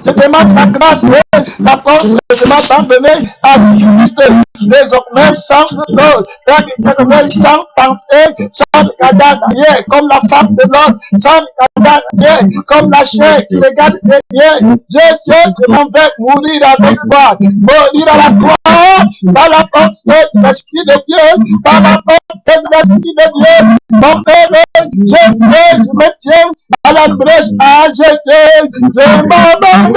Je demande la grâce et la force de m'abandonner à Christ. Désormais, sans doute, désormais, sans penser, sans regarder en arrière, comme la femme de l'autre, sans regarder en arrière, comme la chair qui regarde derrière. Je m'en vais mourir avec toi, mourir à la croix, par la force de l'Esprit de Dieu, par la force de l'Esprit de Dieu. Mon Père, je prie, je me tiens à la brèche à Jésus, je m'abandonne,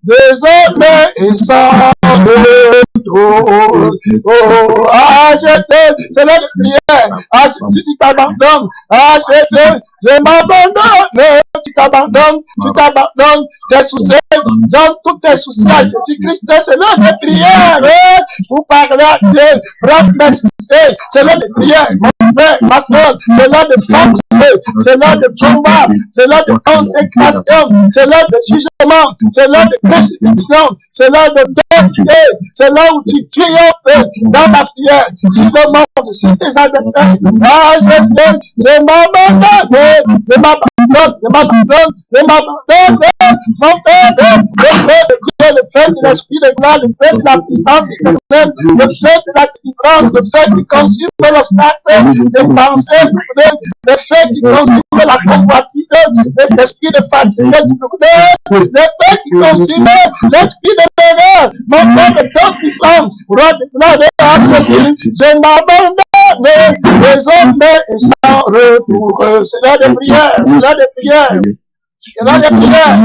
désormais et sans retour. Oh, à Jésus, c'est l'heure de prière. À Jésus, tu t'abandonnes. À Jésus, je m'abandonne. Tu t'abandonnes. Tes soucis, donne tous tes soucis à Jésus-Christ. C'est l'heure de prière. Vous parlez à Dieu. Prends mes soucis. C'est l'heure de prière. Mon frère, ma soeur, c'est l'heure de force. C'est l'heure de combat. C'est l'heure de consécration. C'est l'heure de jugement. C'est l'heure de crucifixion. C'est l'heure de deuil. C'est là où tu triomphes dans la prière. Si le monde, si tes adversaires, ah, je m'abandonne, mon Père, le fait de Dieu, le fait de l'Esprit de gloire, le fait de la puissance éternelle, le fait de la délivrance, le fait qui consume l'obstacle, les pensées, le fait qui consume la convoitise, l'esprit de fatigue, le fait qui consume l'esprit de l'erreur, mon Père de ton puissant, roi de gloire et Jésus, je m'abandonne, désormais et sans retour. C'est l'heure de prière, c'est l'heure de prière. C'est l'heure de prière.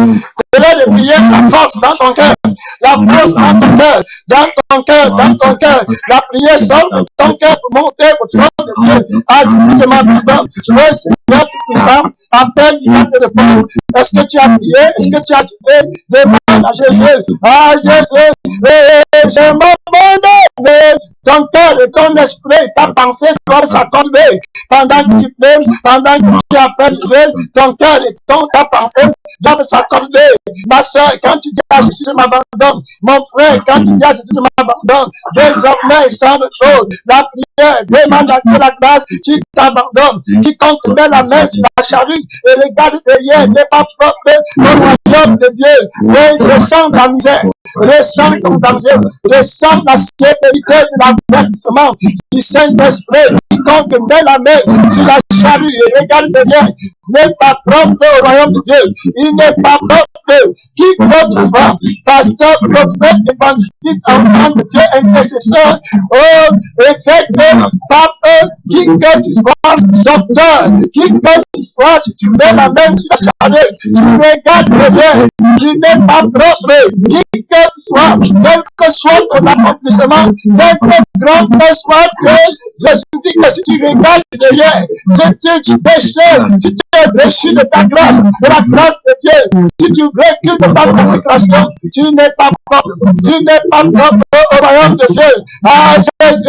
C'est l'heure de prière, la force dans ton cœur. La force dans ton cœur. Dans ton cœur, dans ton cœur. La prière sort de ton cœur pour monter au trône de Dieu. Ah, tu m'abandonnes. Oui, c'est Dieu tout-puissant. Appelle, il va te répondre. Est-ce que tu as prié? Est-ce que tu as prié? Demande à Jésus. Ah, Jésus, je m'abandonne. Ton cœur et ton esprit, ta pensée doivent s'accorder. Pendant que tu pries, pendant que tu appelles Dieu, ton cœur et ta pensée doivent s'accorder. Ma soeur, quand tu dis à Jésus, je m'abandonne. Mon frère, quand tu dis à Jésus, je m'abandonne. Désormais, sans le chose, la prière, demande à Dieu la grâce, qui t'abandonne. Quiconque met la main sur la charrue et regarde derrière, n'est pas propre au royaume de Dieu. Oui, ressens ta misère. Ressens ton danger, ressens la sévérité de l'avertissement du Saint-Esprit. Quiconque met la main sur la charrue et regarde derrière n'est pas propre au royaume de Dieu. Il n'est pas propre. Qui que tu sois, pasteur, prophète, évangéliste, enfant de Dieu, intercesseur, évêque, pape, qui que tu sois, docteur, qui que tu sois, si tu mets la main sur la charrue, tu regardes derrière, tu n'es pas propre. Qui que tu sois, quel que soit ton accomplissement, quel que grand que soit Dieu, Jésus dit que si tu regardes derrière, si tu péchais, si tu es déchu de ta grâce, de la grâce de Dieu, si tu recules de ta consécration, tu n'es pas propre, au royaume de Dieu. Ah Jésus,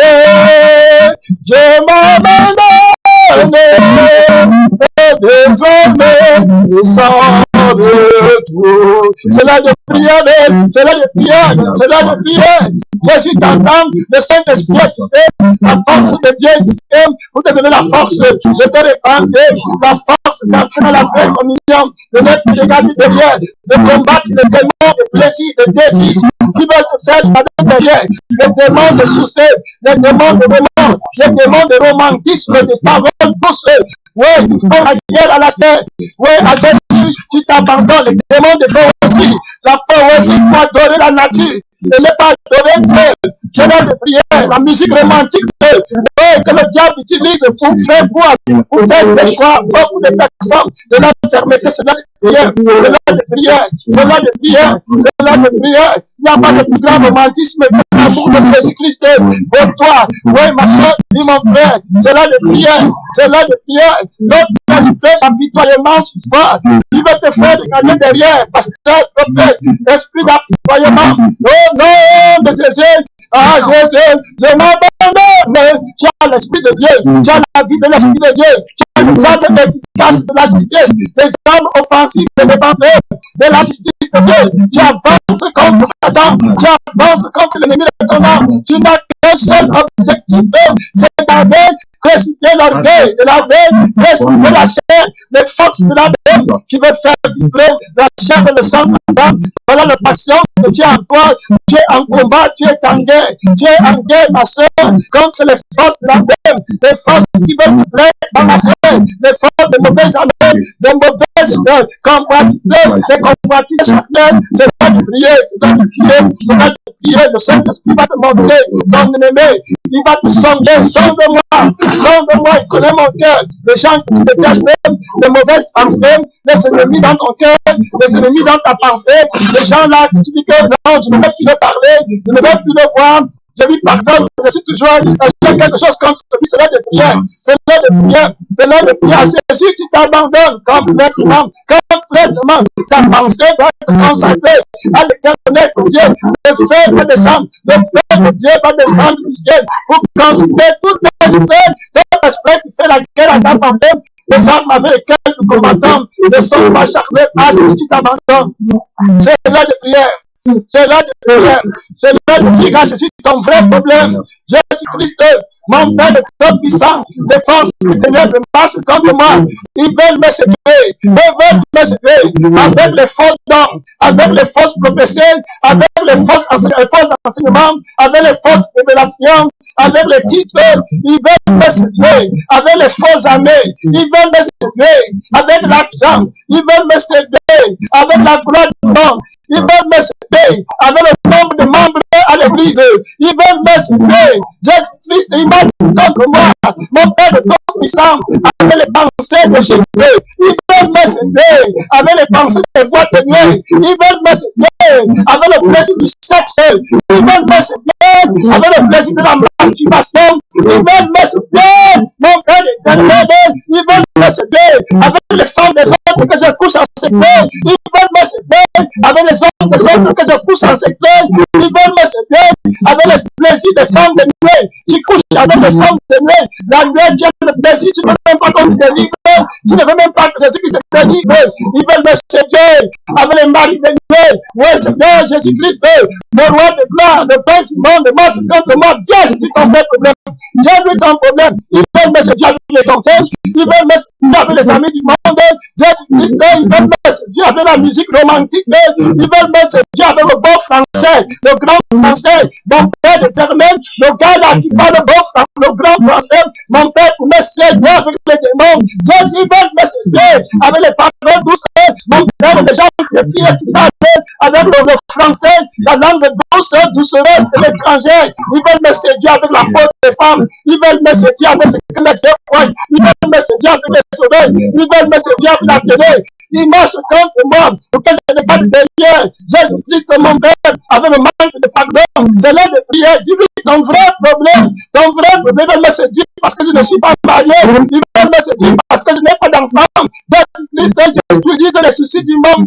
je m'abandonne, désormais, et sans retour. C'est là de prière, c'est là de prière, c'est là de prière. Jésus t'entend, le Saint-Esprit est la force de Dieu pour te donner la force de te répandre, la force d'entrer dans la vraie communion, de ne plus regarder derrière, de combattre les démons de plaisir, de désir qui veulent te faire regarder derrière, les démons de soucis, les démons de remords, les démons de romantisme, de paroles douces. Oui, il faut la guerre à la terre. Oui, à Jésus, tu t'abandonnes, les démons de poésie. La poésie pour adorer la nature. Et ne pas adorer Dieu. Je vais de prière, la musique romantique oui, que le diable utilise pour faire boire, pour faire déchoir beaucoup de personnes de l'enfermeté. C'est là de prière, c'est là de prière, c'est là de prière, c'est là de prière. Il n'y a pas de plus grand romantisme que l'amour de Jésus-Christ pour toi. Oui, ma soeur, dis mon frère, c'est là de prière, c'est là de prière. Donc, l'esprit d'apitoyement ce soir, il va te faire regarder derrière, pasteur, prophète, esprit d'apitoyement. Au nom de Jésus, ah Jésus, je m'abandonne. Tu as l'esprit de Dieu, tu as la vie de l'esprit de Dieu, tu as les armes efficaces de la justice, les armes offensives et défensives de la justice de Dieu. Tu avances contre Satan, tu avances contre l'ennemi de ton âme. Tu n'as qu'un seul objectif, c'est d'aller crucifier l'orgueil de la veine, crucifier la chair, les forces de la veine qui veut faire vibrer la chair et le sang d'Adam. Voilà la passion que Dieu en toi. Tu es en combat, tu es en guerre. Tu es en guerre, ma soeur, contre les forces de la veine, les forces qui veulent te plaire dans la chair, les forces de mauvaises années, de mauvaises convoitises, des convoitises charnelles. C'est là de prier, c'est là de prier, c'est là de prier. Le Saint-Esprit va te montrer ton ennemi. Il va te sonder, sonde-moi, il connaît mon cœur. Les gens que tu détestes, les mauvaises pensées, les ennemis dans ton cœur, les ennemis dans ta pensée, les gens là que tu dis que non, je ne veux plus le parler, je ne veux plus le voir. Je lui pardonne, je suis toujours, j'ai quelque chose contre lui, c'est l'heure de prière, c'est l'heure de prière, c'est l'heure de prière. C'est si tu t'abandonnes complètement, ta pensée doit être consacrée à l'éternel pour Dieu. Le feu va descendre, le feu de Dieu va descendre du ciel pour consumer tout esprit qui fait la guerre à ta pensée. Les armes avec lesquelles nous combattons ne sont pas chargées à ce que tu t'abandonnes. C'est l'heure de prière. C'est l'heure de prière. C'est l'heure de dire à Jésus ton vrai problème. Jésus-Christ, mon Père de tout puissant, des forces des ténèbres marchent contre moi. Ils veulent me séduire. Ils veulent me séduire avec les fausses dons, avec les fausses prophéties, avec les fausses enseignements, avec les fausses révélations, avec les titres. Ils veulent me séduire avec les fausses années. Ils veulent me séduire avec l'argent. Ils veulent me séduire avec la gloire du monde. Ils veulent me séduire avec le nombre de membres à l'église. Ils veulent me séduire. Jésus-Christ, il m'a dit contre moi, mon Père de tout puissant, avec les pensées de Jésus. Ils veulent me séduire avec les pensées des voies de nuit. Ils veulent me séduire avec le plaisir du sexe. Ils veulent me séduire avec le plaisir de la masturbation. Ils veulent me séduire, mon Père d'éternel. Ils veulent me séduire avec les femmes des autres que je couche en secret. Ils veulent me séduire avec les hommes des autres que je couche en secret. Ils veulent me séduire avec le plaisir des femmes de nuit. Tu couches avec les femmes de nuit. La nuit, Dieu le plaisir. Tu ne veux même pas qu'on te délivre. Tu ne veux même pas que Jésus te délivre. Ils veulent me séduire avec les maris de nuit. Oui, Seigneur Jésus-Christ, le roi de gloire, le Père du monde, marche contre moi. Dieu, c'est ton vrai problème. Dieu, lui, ton problème. Ils veulent me séduire avec les danseurs. Ils veulent me séduire avec les amis du monde. Jésus-Christ, ils veulent me séduire avec la musique romantique. Ils veulent me séduire avec le bon français, le grand français. Mon Père éternel, le gars là qui parle le bon français, le grand français. Mon Père, pour me séduire avec les démons. Jésus, ils veulent me séduire avec les paroles douces. Mon Père, les gens, les filles qui parlent avec le français, la langue douce, doucereuse de l'étranger. Ils veulent me séduire avec la peau des femmes. Ils veulent me séduire avec ce que les gens voient. Ils veulent me séduire avec les soleils. Ils veulent me séduire avec la télé. Ils marchent contre moi pour que je n'ai pas de derrière. Jésus-Christ, mon Père, avec le manque de pardon. C'est l'heure de prière. Dis-lui ton vrai problème. Ton vrai problème, ils veulent me séduire parce que je ne suis pas marié. Ils veulent me séduire parce que je n'ai pas d'enfant. Jésus-Christ, j'utilise les soucis du monde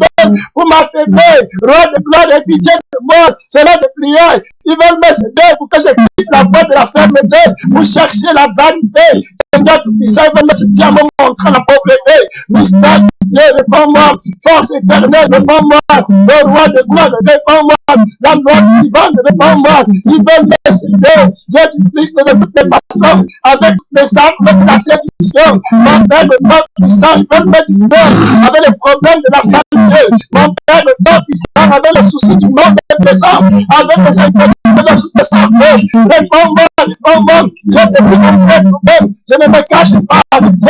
pour m'affaiblir. Roi de gloire et pitié de moi. C'est l'heure de prière. Ils veulent me séduire pour que je quitte la voie de la fermeté, pour chercher la vanité. Seigneur tout-puissant, ils veulent me séduire en me montrant la pauvreté. Mystère de Dieu, réponds-moi. Force éternelle, réponds-moi. Le roi de gloire, réponds-moi. La loi vivante, réponds-moi. Ils veulent me séduire. Jésus-Christ de toutes les façons, avec les armes de la séduction. Mon Père de temps puissant, ils veulent me distraire avec les problèmes de la famille. Mon Père de temps puissant, avec les soucis du monde présent, avec les inquiétudes de toute santé. Réponds-moi, réponds-moi. Je te dis mon vrai problème. Je ne me cache pas. Je dis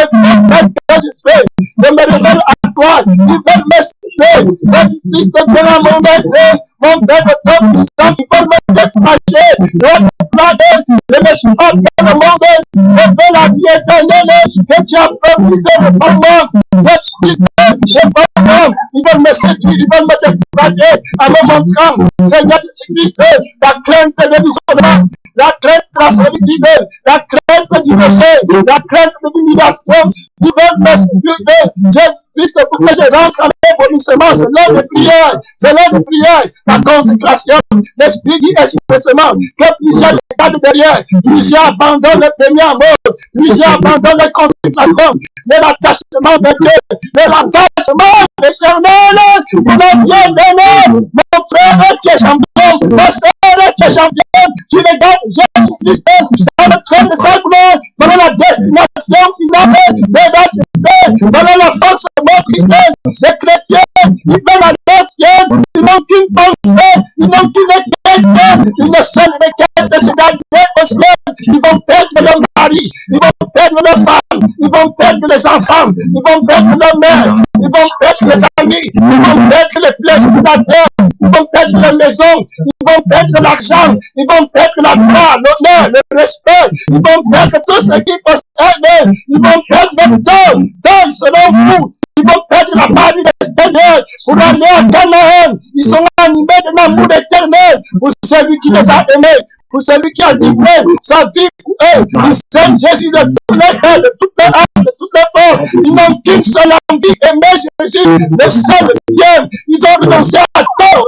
que je fais. Je me révèle à toi. Ils veulent me séduire. Jésus-Christ de Dieu, mon Père, mon Père de temps puissant, ils veulent me décourager. Je ne suis pas dans le monde. Je veux la vie éternelle que tu as promisé pour moi. Jésus-Christ, réponds-moi. Ils veulent me séduire, ils veulent me décourager en me montrant, Seigneur Jésus-Christ, la crainte de l'isolement, la crainte de la solitude, la crainte du péché, la crainte de l'humiliation. Ils veulent me séduire, Jésus-Christ, pour que je rentre en évolution. C'est l'heure de prière, c'est l'heure de prière, la consécration. L'Esprit dit expressément que plusieurs regardent derrière, plusieurs abandonnent le premier amour, plusieurs abandonnent la consécration, mais l'attachement de Dieu, mais l'attachement éternel, pour le bien-aimé. Mon frère, tu es champion, ma soeur, tu regardes Jésus-Christ dans le trône de sa gloire, dans la destination finale dans la force de notre Christ. Les chrétiens, ils veulent aller au ciel, ils n'ont qu'une pensée, ils n'ont qu'une question, une seule requête, c'est d'arriver au ciel. Ils vont perdre leur mari, ils vont perdre leurs femmes, ils vont perdre les enfants, ils vont perdre leur mère, ils vont perdre les amis, ils vont perdre les plaisirs de la terre, ils vont perdre les maisons, ils vont perdre l'argent, ils vont perdre la gloire, l'honneur, le respect, ils vont perdre tout ce qu'ils possèdent, ils vont perdre le temps, ils seront fous, ils vont perdre la parole extérieure pour aller à Canaan. Ils sont animés d'un amour éternel pour celui qui les a aimés, pour celui qui a livré sa vie pour eux. Ils aiment Jésus de toutes les âmes, de toutes les âmes, de toutes les forces. Ils n'ont qu'une seule envie, aimer Jésus, le seul bien. Ils ont renoncé à tout,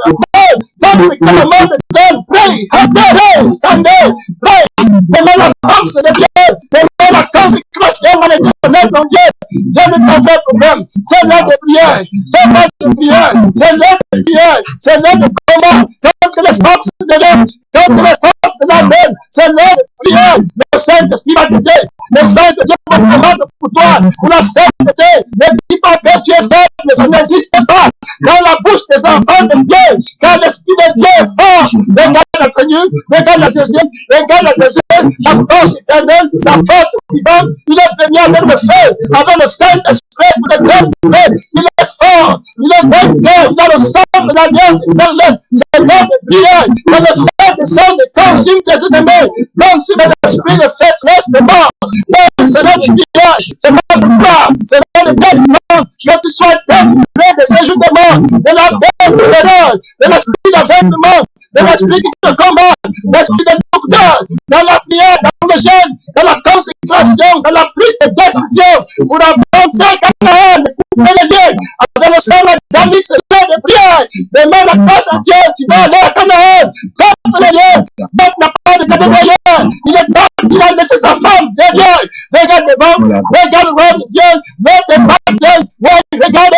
dans ce que le monde donne. Prie, adorez, sandez, prie. Demande la force de Dieu, demande la consécration à l'éternel, mon Dieu. Dieu ne t'en fait problème. C'est l'heure de prière, c'est l'heure de prière, c'est l'heure de prière, c'est l'heure de combat contre les forces de l'homme, contre les forces de la peine. C'est l'heure de prière. Le Saint-Esprit va t'aider. Le Saint-Esprit va combattre pour toi, pour la sainteté. Ne dis pas que tu es faible, ça n'existe pas dans la bouche des enfants de Dieu, car l'Esprit de Dieu est fort. Regarde la Seigneur, regarde la Jésus, regarde la Jésus, la force éternelle, la force vivante. Il est venu avec le feu, avec le Saint-Esprit pour les œuvres. Il est fort, il est vainqueur, il a le sang de l'alliance éternelle. C'est l'heure de prière, dans le sang de sang de consume tes ennemis, consume l'esprit de faiblesse de mort. C'est l'heure de prière, c'est l'heure de gloire, c'est l'heure de délivrance, que tu sois délivré de ces jours de mort, de la peine, de l'erreur, de l'esprit d'aveuglement, de l'esprit qui te combat, l'esprit de docteur, dans la prière, dans le jeûne, dans la consécration, dans la prise de décision, pour avancer à Canaan, couper les liens, avec le sang d'Amix, c'est l'heure de prière, demande la grâce à Dieu, tu vas aller à Canaan, contre les liens, donc n'a pas de cadeau derrière, il est temps, il a laissé sa femme derrière, regarde devant, regarde le roi de Dieu, regarde,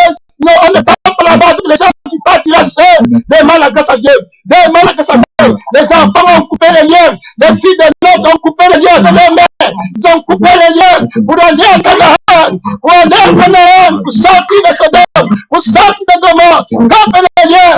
on ne parle pas là-bas, les gens qui partent, ils restent, demande la grâce à Dieu, demande la grâce à Dieu, les enfants ont coupé les liens, les filles des autres ont coupé les liens de leur mère, ils ont coupé les liens pour aller à Canaan, pour sortir de Sodome, pour sortir de Gomorrhe, coupe les liens,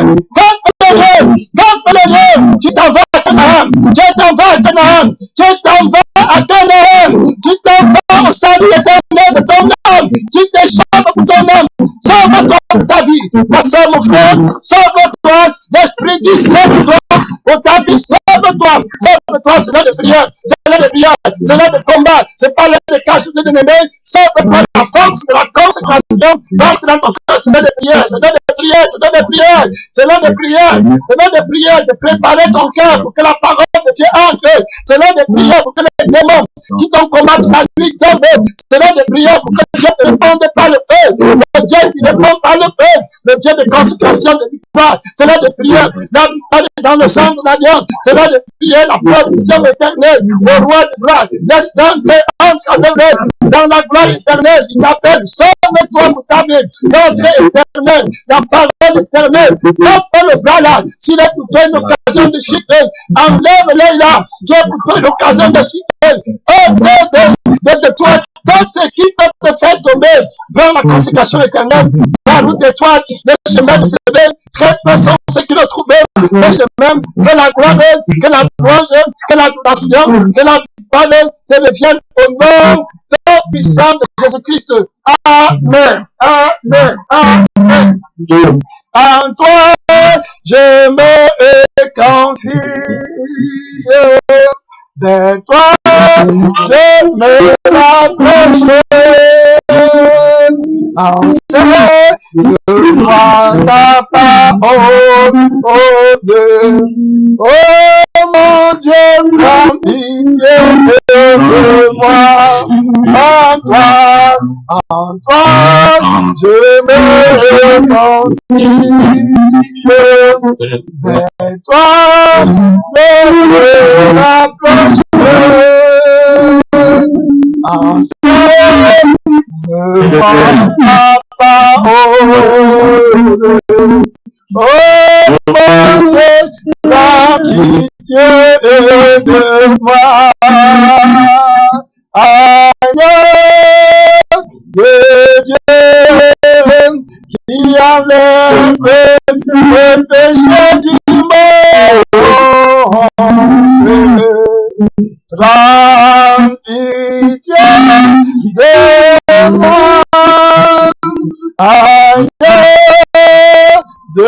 tu t'en vas à Canaan, tu t'en vas à Canaan, tu t'en vas à Canaan, tu t'en vas au salut éternel de ton âme, tu t'échappes pour ton âme, sauve-toi pour ta vie, ma soeur, mon frère, sauve-toi, l'Esprit dit sauve-toi pour ta vie, sauve-toi, c'est l'heure de prière, c'est l'heure de prière, c'est l'heure de combat, c'est pas l'heure de cacher l'ennemi, sauve-toi la force de la consécration, parce que dans ton cœur, c'est l'heure de prière, c'est l'heure de prière, c'est l'heure de prière, c'est l'heure de prière, c'est l'heure de prière, de préparer ton cœur pour que la parole de Dieu entre, c'est l'heure de prière pour que les démons qui t'ont combattu la nuit tombent, c'est l'heure de prière pour que Dieu te réponde par le feu, le Dieu qui répond par le feu, le Dieu de consécration, de victoire, c'est l'heure de prière, la victoire est dans le sang de l'alliance, c'est l'heure de prière, la provision éternelle, le roi de gloire, laisse entrer, entre dans la gloire éternelle, il t'appelle, sauve-toi pour ta vie, l'entrée éternelle, la parole éternelle, coupe le bras là, s'il est pour toi une occasion de chuter, enlève-le là, qui est pour toi une occasion de chuter, de toi, tout ce qui peut te faire tomber vers la consécration éternelle, la route étoile, le chemin de s'élever, très personne, ce qui le trouve, c'est le même, que la gloire, que la louange, que l'adoration, que la victoire te revienne au nom tout puissant de Jésus-Christ. Amen. Amen. Amen. En toi, je me confie. De toi, je me rapproche. En je crois ta parole, oh Dieu. Oh mon Dieu, prends pitié de moi. En toi, je me confie. Vers toi, je me rapproche. En je crois ta parole. Oh mon Dieu, prends pitié pitié de moi. Agneau de Dieu qui enlève le péché du monde. Prends pitié de moi. Agneau de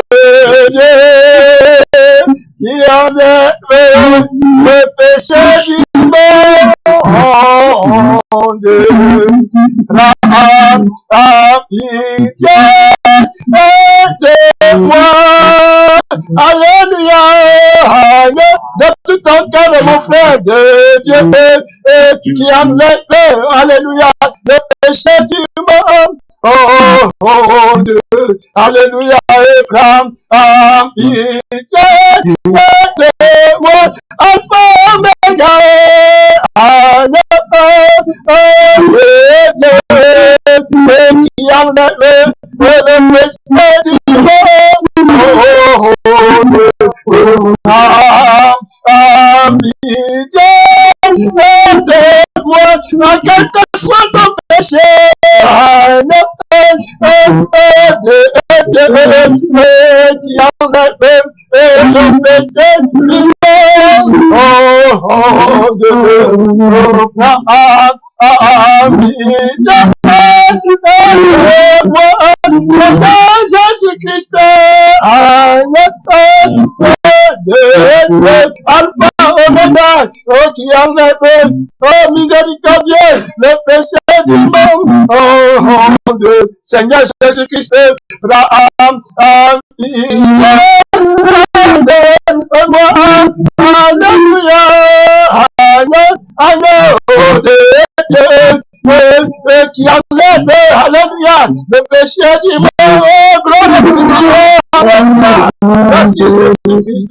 Dieu qui enlève le péché du monde. Prends pitié de moi. Alléluia. De tout ton cœur, mon frère de Dieu qui enlève, alléluia, le péché du monde. Oh Dieu, alléluia, et prends pitié de moi, Alpha Omega, Dieu qui enlève le péché du monde. Pitié de moi, quel que soit ton péché, qui enlève le péché du Seigneur Jésus-Christ, Alpha Omega, qui enlève, miséricordieux, le péché du monde. Seigneur Jésus-Christ, alléluia, qui enlève, alléluia, le péché du monde. Gloire à Dieu. Merci Jésus-Christ,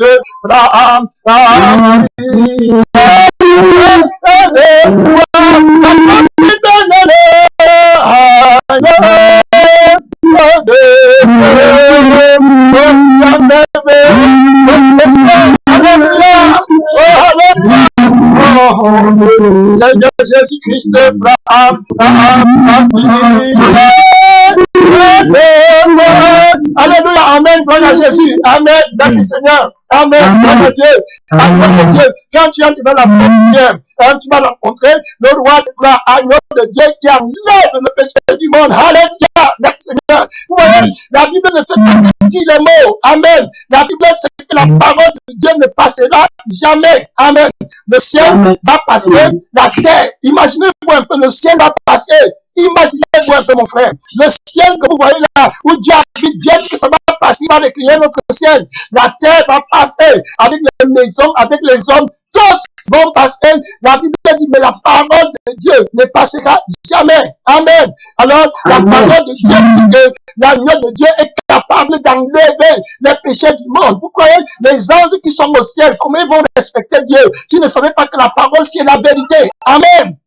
Seigneur Jésus-Christ, alléluia, amen, gloire à Jésus, amen, merci Seigneur, amen, gloire à Dieu, amen, Dieu. Quand tu entres dans la prière, tu vas rencontrer le roi de gloire, agneau de Dieu qui enlève le péché du monde, alléluia, merci Seigneur. Vous voyez, la Bible ne fait pas dire les mots, amen. La Bible sait que la parole de Dieu ne passera jamais, amen. Le ciel va passer, la terre, imaginez-vous un peu, le ciel va passer. Imaginez-vous un peu, mon frère, le ciel que vous voyez là, où Dieu habite, bien que ça va passer, il va décliner notre ciel. La terre va passer avec les maisons, avec les hommes, tous vont passer. La Bible dit, mais la parole de Dieu ne passera jamais. Amen. Alors, la parole de Dieu dit que l'agneau de Dieu est capable d'enlever les péchés du monde. Vous croyez, les anges qui sont au ciel, comment ils vont respecter Dieu s'ils ne savaient pas que la parole, c'est la vérité? Amen.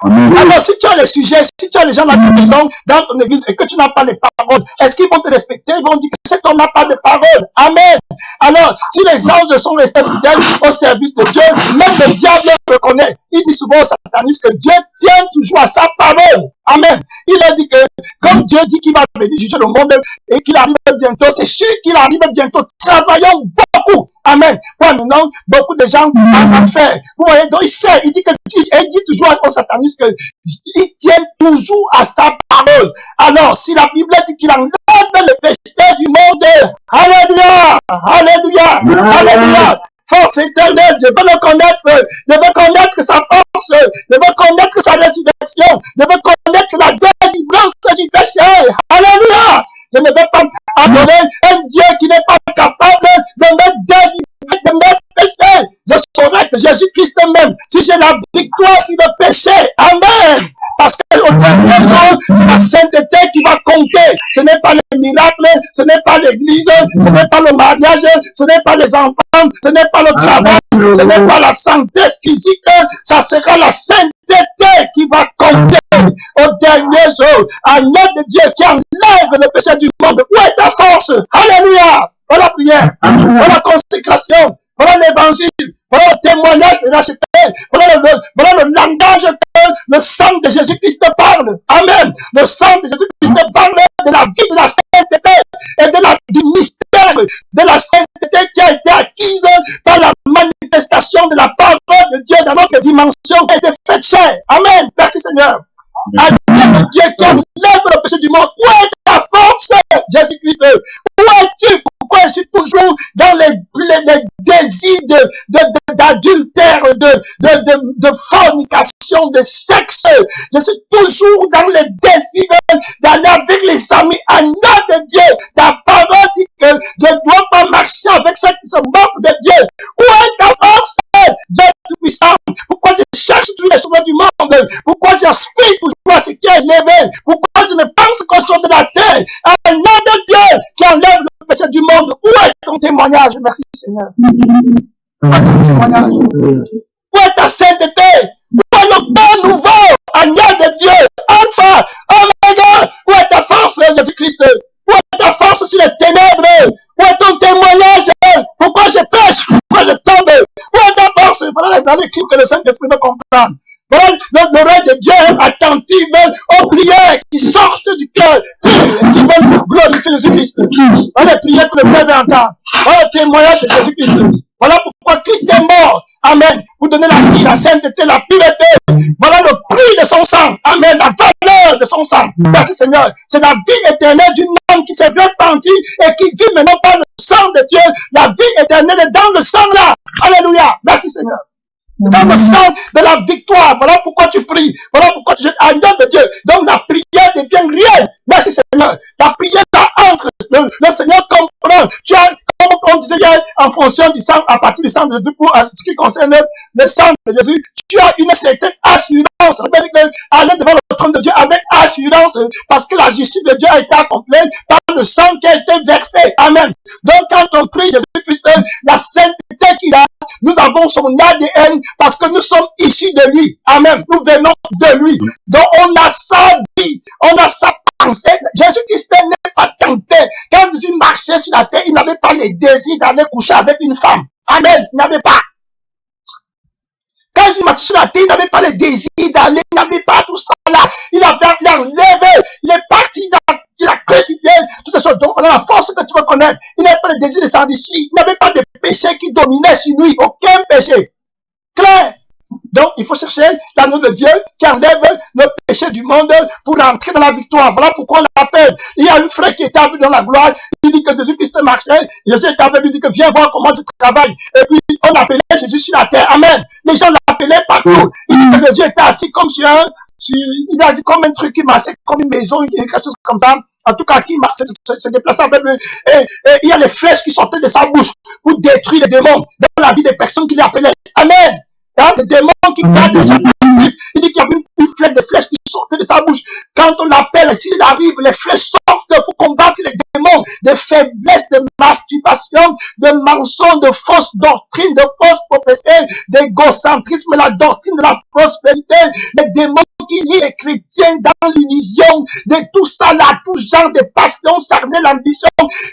Alors, si tu as les sujets, si tu as les gens dans ta maison, dans ton église, et que tu n'as pas les paroles, est-ce qu'ils vont te respecter? Ils vont dire que cet homme n'a pas de parole. Amen. Alors, si les anges sont restés fidèles au service de Dieu, même le diable reconnaît. Il dit souvent au satanisme que Dieu tient toujours à sa parole. Amen. Il a dit que, comme Dieu dit qu'il va venir juger le monde et qu'il arrive bientôt, c'est sûr qu'il arrive bientôt. Travaillons beaucoup. Amen. Pour maintenant, beaucoup de gens en enfer. Vous voyez, donc il sait, il dit toujours au satanisme qu'il tient toujours à sa parole. Alors, si la Bible dit qu'il enlève le péché du monde, alléluia, alléluia, alléluia. Force éternelle, je veux le connaître, je veux connaître sa force, je veux connaître sa résurrection, je veux connaître la délivrance du péché. Alléluia! Je ne vais pas adorer un Dieu qui n'est pas capable de me délivrer de mes péchés. Je saurai que Jésus-Christ même, si j'ai la victoire sur le péché. Amen! Parce que au dernier jour, c'est la sainteté qui va compter. Ce n'est pas les miracles, ce n'est pas l'église, ce n'est pas le mariage, ce n'est pas les enfants, ce n'est pas le travail, ce n'est pas la santé physique, ça sera la sainteté qui va compter au dernier jour. Agneau de Dieu qui enlève le péché du monde. Où est ta force? Alléluia! Pour la prière, pour la consécration, voilà l'évangile, voilà le témoignage de racheté, voilà le langage que le sang de Jésus-Christ parle. Amen. Le sang de Jésus-Christ parle de la vie de la sainteté et du mystère de la sainteté qui a été acquise par la manifestation de la parole de Dieu dans notre dimension qui a été faite chair. Amen. Merci Seigneur. Dieu qui enlève le péché du monde. Où est ta force, Jésus-Christ? Où es-tu? Pourquoi je suis toujours dans les désirs d'adultère, de fornication, de sexe? Je suis toujours dans les désirs d'aller avec les amis à nom de Dieu. Ta parole dit que je ne dois pas marcher avec ceux qui se moquent de Dieu. Où est ta force, Dieu tout-puissant? Pourquoi je cherche toutes les choses du monde? Pourquoi j'aspire toujours à ce qui est élevé? Pourquoi je ne pense qu'aux choses de la terre? À nom de Dieu qui enlève le péché du monde. Où est ton témoignage? Merci Seigneur. Où est ton témoignage? Où est ta sainteté? Où est le temps nouveau? À nom de Dieu. Alpha, Omega. Où est ta force, Jésus-Christ? Où est ta force sur les ténèbres? Où est ton témoignage? Pourquoi je pêche? Pourquoi je tombe? Où est ta force? Voilà les cris que le Saint-Esprit veut comprendre. Voilà l'oreille de Dieu attentive aux prières qui sortent du cœur pur et qui veulent glorifier Jésus-Christ. Voilà les prières que le Père veut entendre. Voilà le témoignage de Jésus-Christ. Voilà pourquoi Christ est mort. Amen. Pour donner la vie, la sainteté, la pureté. Voilà le prix de son sang. Amen. La valeur de son sang. Merci Seigneur. C'est la vie éternelle d'une âme qui s'est repentie et qui vit maintenant par le sang de Dieu. La vie éternelle est dans le sang là. Alléluia. Merci Seigneur. Dans le sang de la victoire. Voilà pourquoi tu pries. Voilà pourquoi tu jettes à nom de Dieu. Donc la prière devient réelle. Merci Seigneur. La prière là entre. Le Seigneur comprend. Tu as, comme on disait hier, en fonction du sang, à partir du sang de Dieu, pour ce qui concerne le sang de Jésus, tu as une certaine assurance. C'est-à-dire aller devant le trône de Dieu avec assurance, parce que la justice de Dieu a été accomplie par le sang qui a été versé. Amen. Donc quand on prie Jésus-Christ, la sainteté qu'il a, nous avons son ADN parce que nous sommes issus de lui. Amen. Nous venons de lui. Donc on a sa vie, on a sa pensée. Jésus-Christ n'est pas tenté. Quand Jésus marchait sur la terre, il n'avait pas le désir d'aller coucher avec une femme. Amen. Il n'avait pas. Quand Jésus marchait sur la terre, il n'avait pas le désir d'aller, il n'avait pas tout ça là. Il avait enlevé, il est parti dans il a crucifié toutes ces choses. Donc, on a la force que tu veux connaître. Il n'avait pas le désir de s'enrichir. Il n'avait pas de péché qui dominait sur lui. Aucun péché. Clair. Donc, il faut chercher l'agneau de Dieu qui enlève le péché du monde pour entrer dans la victoire. Voilà pourquoi on l'appelle. Il y a un frère qui était avec dans la gloire. Il dit que Jésus-Christ marchait. Jésus était avec lui. Il dit que viens voir comment tu travailles. Et puis, on appelait Jésus sur la terre. Amen. Les gens l'appelaient partout. Il dit que Jésus était assis comme sur un, il a dit comme un truc qui marchait comme une maison, quelque chose comme ça. En tout cas, qui se déplaçait avec lui. Et il y a les flèches qui sortaient de sa bouche pour détruire les démons dans la vie des personnes qui l'appelaient. Amen. Dans les démons qui gardent les gens actifs. Il dit qu'il y avait une flèche, des flèches qui sortaient de sa bouche. Quand on l'appelle, s'il arrive, les flèches sortent pour combattre les démons, des faiblesses, de masturbation, de mensonges, de fausses doctrines, de fausses prophéties, d'égocentrisme, la doctrine de la prospérité, les démons qui lient les chrétiens dans l'illusion, de tout ça là, tout genre de passion, charnelle, ambition.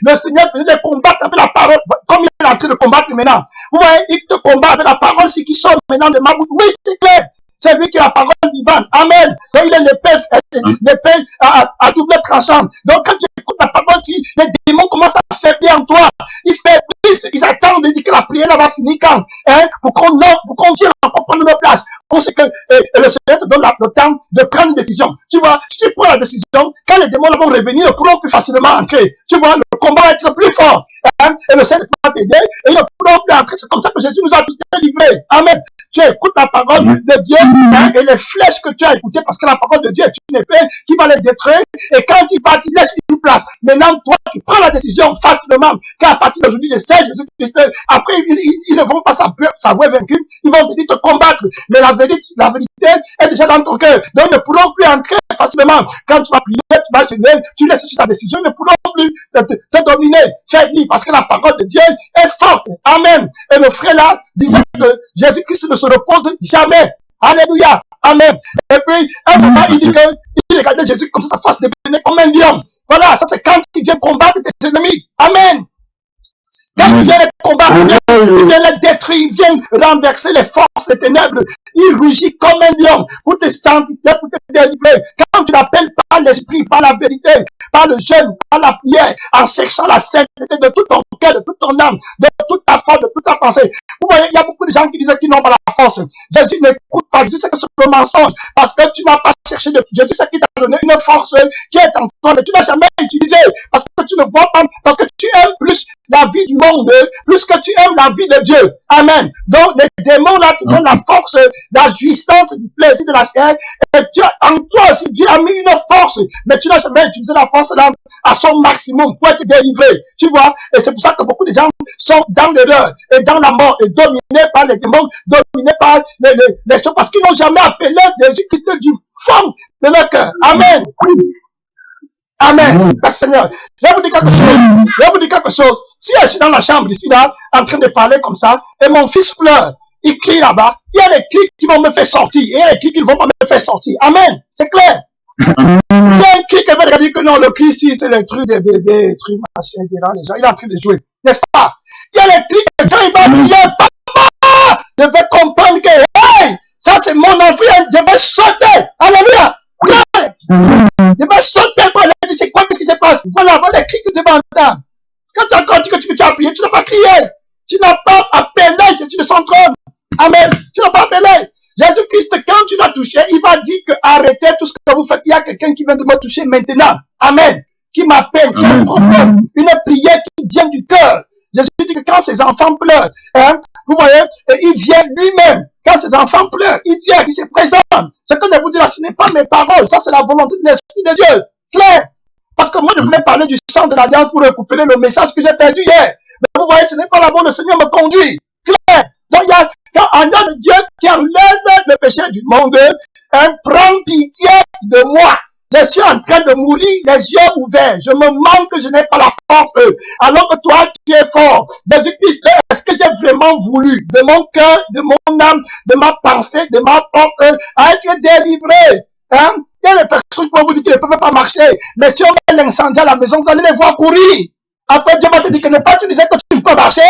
Le Seigneur faisait des combats avec la parole, comme il est en train de combattre maintenant. Vous voyez, il te combat avec la parole, ce qui sort maintenant de ma bouche. Oui, c'est clair. C'est lui qui est la parole vivante. Amen. Donc, il est l'épée à double tranchant. Donc, quand tu écoutes la parole, si les démons commencent à faiblir en toi, ils faiblissent, ils attendent de dire que la prière va finir quand, hein, pour qu'on vienne encore prendre nos places. On sait que le Seigneur te donne le temps de prendre une décision. Tu vois, si tu prends la décision, quand les démons vont revenir, ils pourront plus facilement entrer. Tu vois, le combat va être plus fort. Hein, et le Seigneur va t'aider et ils ne pourront plus entrer. C'est comme ça que Jésus nous a délivrés. Amen. Tu écoutes la parole de Dieu, hein, et les flèches que tu as écoutées, parce que la parole de Dieu est une épée qui va les détruire, et quand il part, il laisse une place. Maintenant, toi, tu prends la décision facilement, qu'à partir d'aujourd'hui, je sais Jésus-Christ. Après, ils ne vont pas s'avouer vaincus, ils vont venir te combattre, mais la vérité est déjà dans ton cœur. Donc, ils ne pourront plus entrer facilement. Quand tu vas prier, tu vas gêner, tu laisses sur ta décision, ils ne pourront plus te dominer, faiblir, parce que la parole de Dieu est forte. Amen. Et le frère là disait que Jésus-Christ ne se repose jamais. Alléluia. Amen. Et puis, à un moment, il dit qu'il regardait Jésus comme ça, sa face devenait comme un lion. Voilà, ça c'est quand il vient combattre tes ennemis. Amen. Quand il vient les combattre, il vient les détruire, il vient renverser les forces des ténèbres. Il rugit comme un lion pour te sanctifier, pour te délivrer. Quand tu l'appelles par l'esprit, par la vérité, par le jeûne, par la prière, en cherchant la sainteté de tout ton cœur, de toute ton âme, de toute ta foi, de toute ta pensée. Vous voyez, il y a beaucoup de gens qui disaient qu'ils n'ont pas la force. Jésus n'écoute pas. Jésus sait que c'est le mensonge. Parce que tu n'as pas cherché de Jésus sait qu'il t'a donné une force qui est en toi, mais tu n'as jamais utilisé. Parce que tu ne vois pas, parce que tu aimes plus la vie du monde, plus que tu aimes la vie de Dieu. Amen. Donc, les démons là te donnent la force, la jouissance, du plaisir de la chair. Et Dieu, en toi aussi, Dieu a mis une force. Mais tu n'as jamais utilisé la force là à son maximum pour être délivré. Tu vois? Et c'est pour ça que beaucoup de gens sont dans l'erreur et dans la mort et dominés par les démons, dominés par les choses parce qu'ils n'ont jamais appelé Jésus-Christ du fond de leur cœur. Amen. Amen. Merci Seigneur. Je vais vous dire quelque chose. Je vais vous dire quelque chose. Si je suis dans la chambre ici, là, en train de parler comme ça, et mon fils pleure, il crie là-bas, il y a les cris qui vont me faire sortir, et il y a les cris qui ne vont pas me faire sortir. Amen. C'est clair. Il y a un cri qui va dire que non, le cri ici, c'est le truc des bébés, le truc machin, les gens, il est en train de jouer. N'est-ce pas? Il y a les cris que quand il va prier, papa, je vais comprendre que, hey, ça c'est mon enfant, je vais sauter. Alléluia. Je vais sauter pour aller dire c'est quoi, qu'est-ce qui se passe? Voilà les cris que tu vas entendre. Quand tu as encore dit que tu as prié, tu n'as pas crié. Tu n'as pas appelé Jésus de son trône. Amen. Tu n'as pas appelé. Jésus-Christ, quand tu l'as touché, il va dire que arrêtez tout ce que vous faites. Il y a quelqu'un qui vient de me toucher maintenant. Amen. Qui m'appelle, qui a un problème. Une prière qui vient du cœur. Jésus dit que quand ses enfants pleurent, hein, vous voyez, il vient lui-même. Quand ses enfants pleurent, il vient, il se présente. Ce que je vous dis là, ce n'est pas mes paroles. Ça, c'est la volonté de l'Esprit de Dieu. Clair. Parce que moi, je voulais parler du sang de l'alliance pour récupérer le message que j'ai perdu hier. Mais vous voyez, ce n'est pas la voie, le Seigneur me conduit. Clair. Donc, il y a, quand un homme de Dieu qui enlève le péché du monde, hein, prend pitié de moi. Je suis en train de mourir, les yeux ouverts. Je me manque, je n'ai pas la force. Alors que toi, tu es fort. Jésus-Christ, est-ce que j'ai vraiment voulu, de mon cœur, de mon âme, de ma pensée, de ma force, à être délivré? Hein? Il y a des personnes qui vont vous dire qu'ils ne peuvent pas marcher. Mais si on met l'incendie à la maison, vous allez les voir courir. Après, Dieu va te dire que ne pas tu disais que tu ne peux marcher.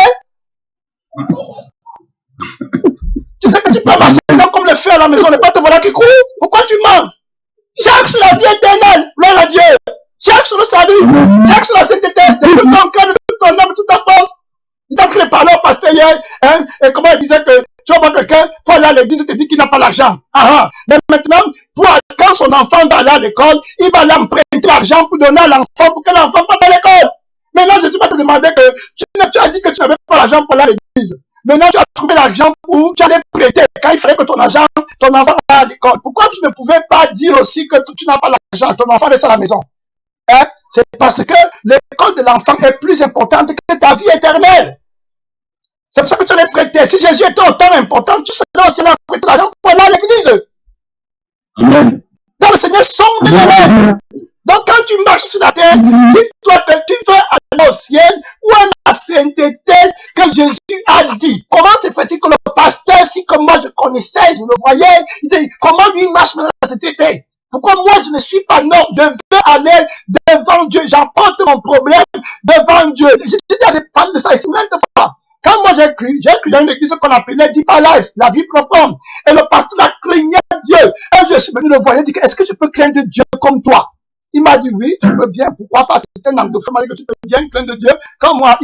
Tu sais que tu peux marcher, non comme le feu à la maison, n'est pas te voilà qui court. Pourquoi tu mens? Cherche la vie éternelle, gloire à Dieu. Cherche le salut, cherche la sainteté de tout ton cœur, de toute ton âme, de toute ta force. Il est en train de parler au pasteur hier, hein, et comment il disait que tu vois quelqu'un, pour aller à l'église, il te dit qu'il n'a pas l'argent. Mais maintenant, quand son enfant va aller à l'école, il va aller emprunter l'argent pour donner à l'enfant, pour que l'enfant parte à l'école. Maintenant, Jésus va te demander que tu as dit que tu n'avais pas l'argent pour aller à l'église. Maintenant, tu as trouvé l'argent pour, tu allais prêter quand il fallait que ton enfant va à l'école. Pourquoi tu ne pouvais pas dire aussi que tu n'as pas l'argent, ton enfant reste à la maison? Hein? C'est parce que l'école de l'enfant est plus importante que ta vie éternelle. C'est pour ça que tu allais prêter. Si Jésus était autant important, tu serais aussi là à prêter l'argent pour aller à l'église. Donc le Seigneur sonde de l'erreur. Donc quand tu marches sur la terre, si toi tu veux aller au ciel, où est la sainteté que Jésus a dit? Comment se fait-il que le pasteur, si comme moi je connaissais, je le voyais, il dit, comment lui marche dans la sainteté? Pourquoi moi je ne suis pas non? Je veux aller devant Dieu, j'apporte mon problème devant Dieu. J'ai déjà parlé de ça ici maintes fois. Quand moi j'ai cru dans une église qu'on appelait Deep Life, la vie profonde. Et le pasteur a craigné Dieu. Et je suis venu le voir, il dit, est-ce que je peux craindre Dieu comme toi? Il m'a dit oui, tu peux bien, pourquoi pas? C'est un anglophone, il m'a dit que tu peux bien craindre Dieu. Comme moi,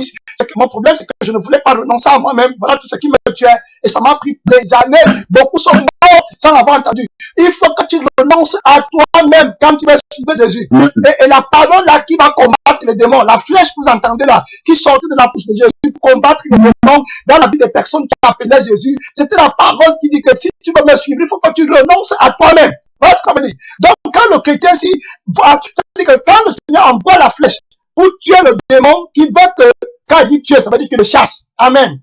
mon problème, c'est que je ne voulais pas renoncer à moi-même. Voilà tout ce qui me tuait. Et ça m'a pris des années. Beaucoup sont morts sans avoir entendu. Il faut que tu renonces à toi-même quand tu vas suivre Jésus. Et la parole là qui va combattre les démons, la flèche que vous entendez là, qui sortait de la bouche de Jésus pour combattre les démons dans la vie des personnes qui appelaient Jésus, c'était la parole qui dit que si tu veux me suivre, il faut que tu renonces à toi-même. Voilà ce qu'on veut dire. Donc, quand le chrétien, ça veut dire que quand le Seigneur envoie la flèche pour tuer le démon, qui veut que, quand il dit tuer, ça veut dire qu'il le chasse. Amen.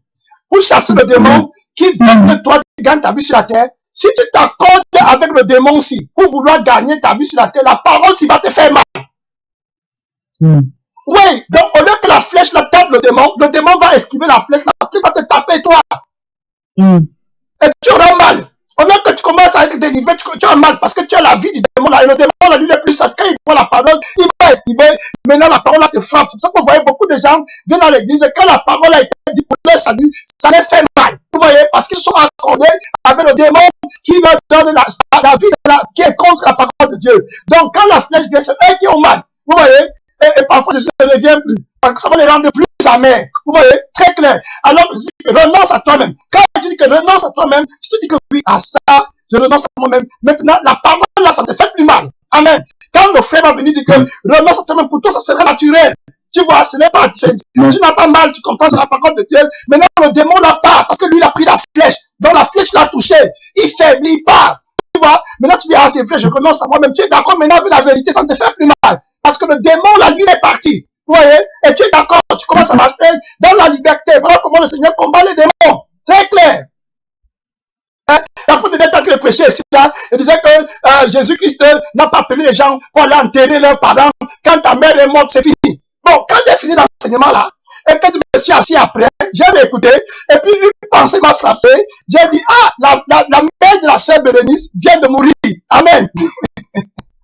Pour chasser le démon, qui veut que toi, tu gagnes ta vie sur la terre, si tu t'accordes avec le démon-ci, pour vouloir gagner ta vie sur la terre, la parole, s'il va te faire mal. Oui, donc au lieu que la flèche la tape le démon va esquiver la flèche va te taper toi. Et tu auras mal. Au lieu que tu commences à être délivré, tu as mal parce que tu as la vie du démon là, et le démon là, lui n'est plus sage. Quand il voit la parole, il va esquiver. Maintenant, la parole là te frappe. C'est pour ça que vous voyez beaucoup de gens viennent dans l'église et quand la parole a été dite pour leur salut, ça les fait mal. Vous voyez, parce qu'ils sont accordés avec le démon qui leur donne la vie qui est contre la parole de Dieu. Donc, quand la flèche vient, c'est eux qui ont mal. Vous voyez, et parfois Jésus ne revient plus. Parce que ça va les rendre plus amers. Vous voyez, très clair. Alors, je dis que renonce à toi-même. Quand tu dis que renonce à toi-même, si tu dis que oui, à ça, je renonce à moi-même. Maintenant, la parole là, ça te fait plus mal. Amen. Quand le frère va venir dire que renonce à toi-même, pour toi, ça serait naturel. Tu vois, ce n'est pas, tu n'as pas mal, tu comprends, c'est la parole de Dieu. Maintenant, le démon n'a pas, parce que lui, il a pris la flèche. Donc, la flèche l'a touché. Il faiblit, il part. Tu vois, maintenant, tu dis, ah, c'est vrai, je renonce à moi-même. Tu es d'accord maintenant avec la vérité, ça ne te fait plus mal. Parce que le démon, là, lui, il est parti. Vous voyez, et tu es d'accord, tu commences à marcher dans la liberté. Voilà comment le Seigneur combat les démons. C'est clair. La fois de temps que le prêchait ici, là, il disait que Jésus-Christ n'a pas appelé les gens pour aller enterrer leurs parents. Quand ta mère est morte, c'est fini. Bon, quand j'ai fini l'enseignement là, et quand je me suis assis après, j'ai écouté, et puis une pensée m'a frappé. J'ai dit, ah, la mère de la sœur Bérénice vient de mourir. Amen.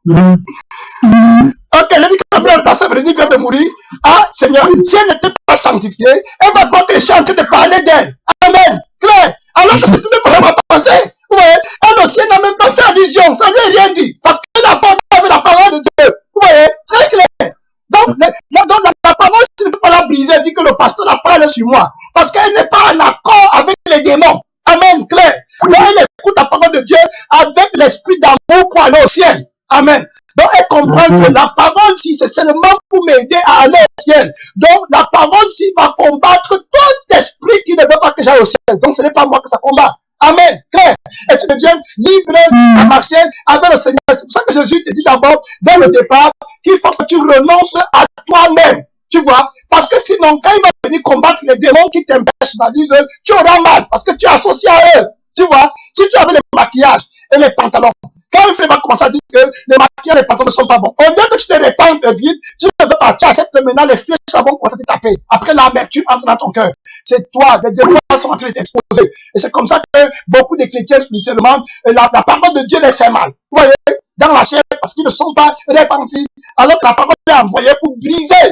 Ok, j'ai dit que la mère de la sœur Bérénice vient de mourir. Ah, Seigneur, si elle n'était pas sanctifiée, elle va croire que je suis en train de parler d'elle. Amen. Clair. Alors que c'est tout le problème à penser. Vous voyez, elle aussi n'a même pas fait allusion, ça ne lui a rien dit. Parce qu'elle n'a pas avec la parole de Dieu. Vous voyez, très clair. Donc, la parole, si ne peut pas la briser, elle dit que le pasteur n'a pas parlé sur moi. Parce qu'elle n'est pas en accord avec les démons. Amen, clair. Donc, elle écoute la parole de Dieu avec l'esprit d'amour pour aller au ciel. Amen. Donc, elle comprend que la parole, si c'est seulement pour m'aider à aller au ciel. Donc, la parole, si va combattre tout esprit qui ne veut pas que j'aille au ciel. Donc, ce n'est pas moi que ça combat. Amen. Clair. Et tu deviens libre à marcher avec le Seigneur. C'est pour ça que Jésus te dit d'abord, dès le départ, qu'il faut que tu renonces à toi-même. Tu vois? Parce que sinon, quand il va venir combattre les démons qui t'empêchent dans la vie, tu auras mal. Parce que tu es associé à eux. Tu vois? Si tu avais le maquillage et les pantalons, quand le frère va commencer à dire que les maquillages et les pantalons ne sont pas bons, au lieu que tu te répandes vite, tu ne veux pas, tu acceptes maintenant les flèches vont commencer à te taper. Après l'amertume entre dans ton cœur. C'est toi, les démons sont en train de t'exposer. Et c'est comme ça que beaucoup de chrétiens spirituellement, la parole de Dieu les fait mal. Vous voyez, dans la chair, parce qu'ils ne sont pas répantis. Alors que la parole est envoyée pour briser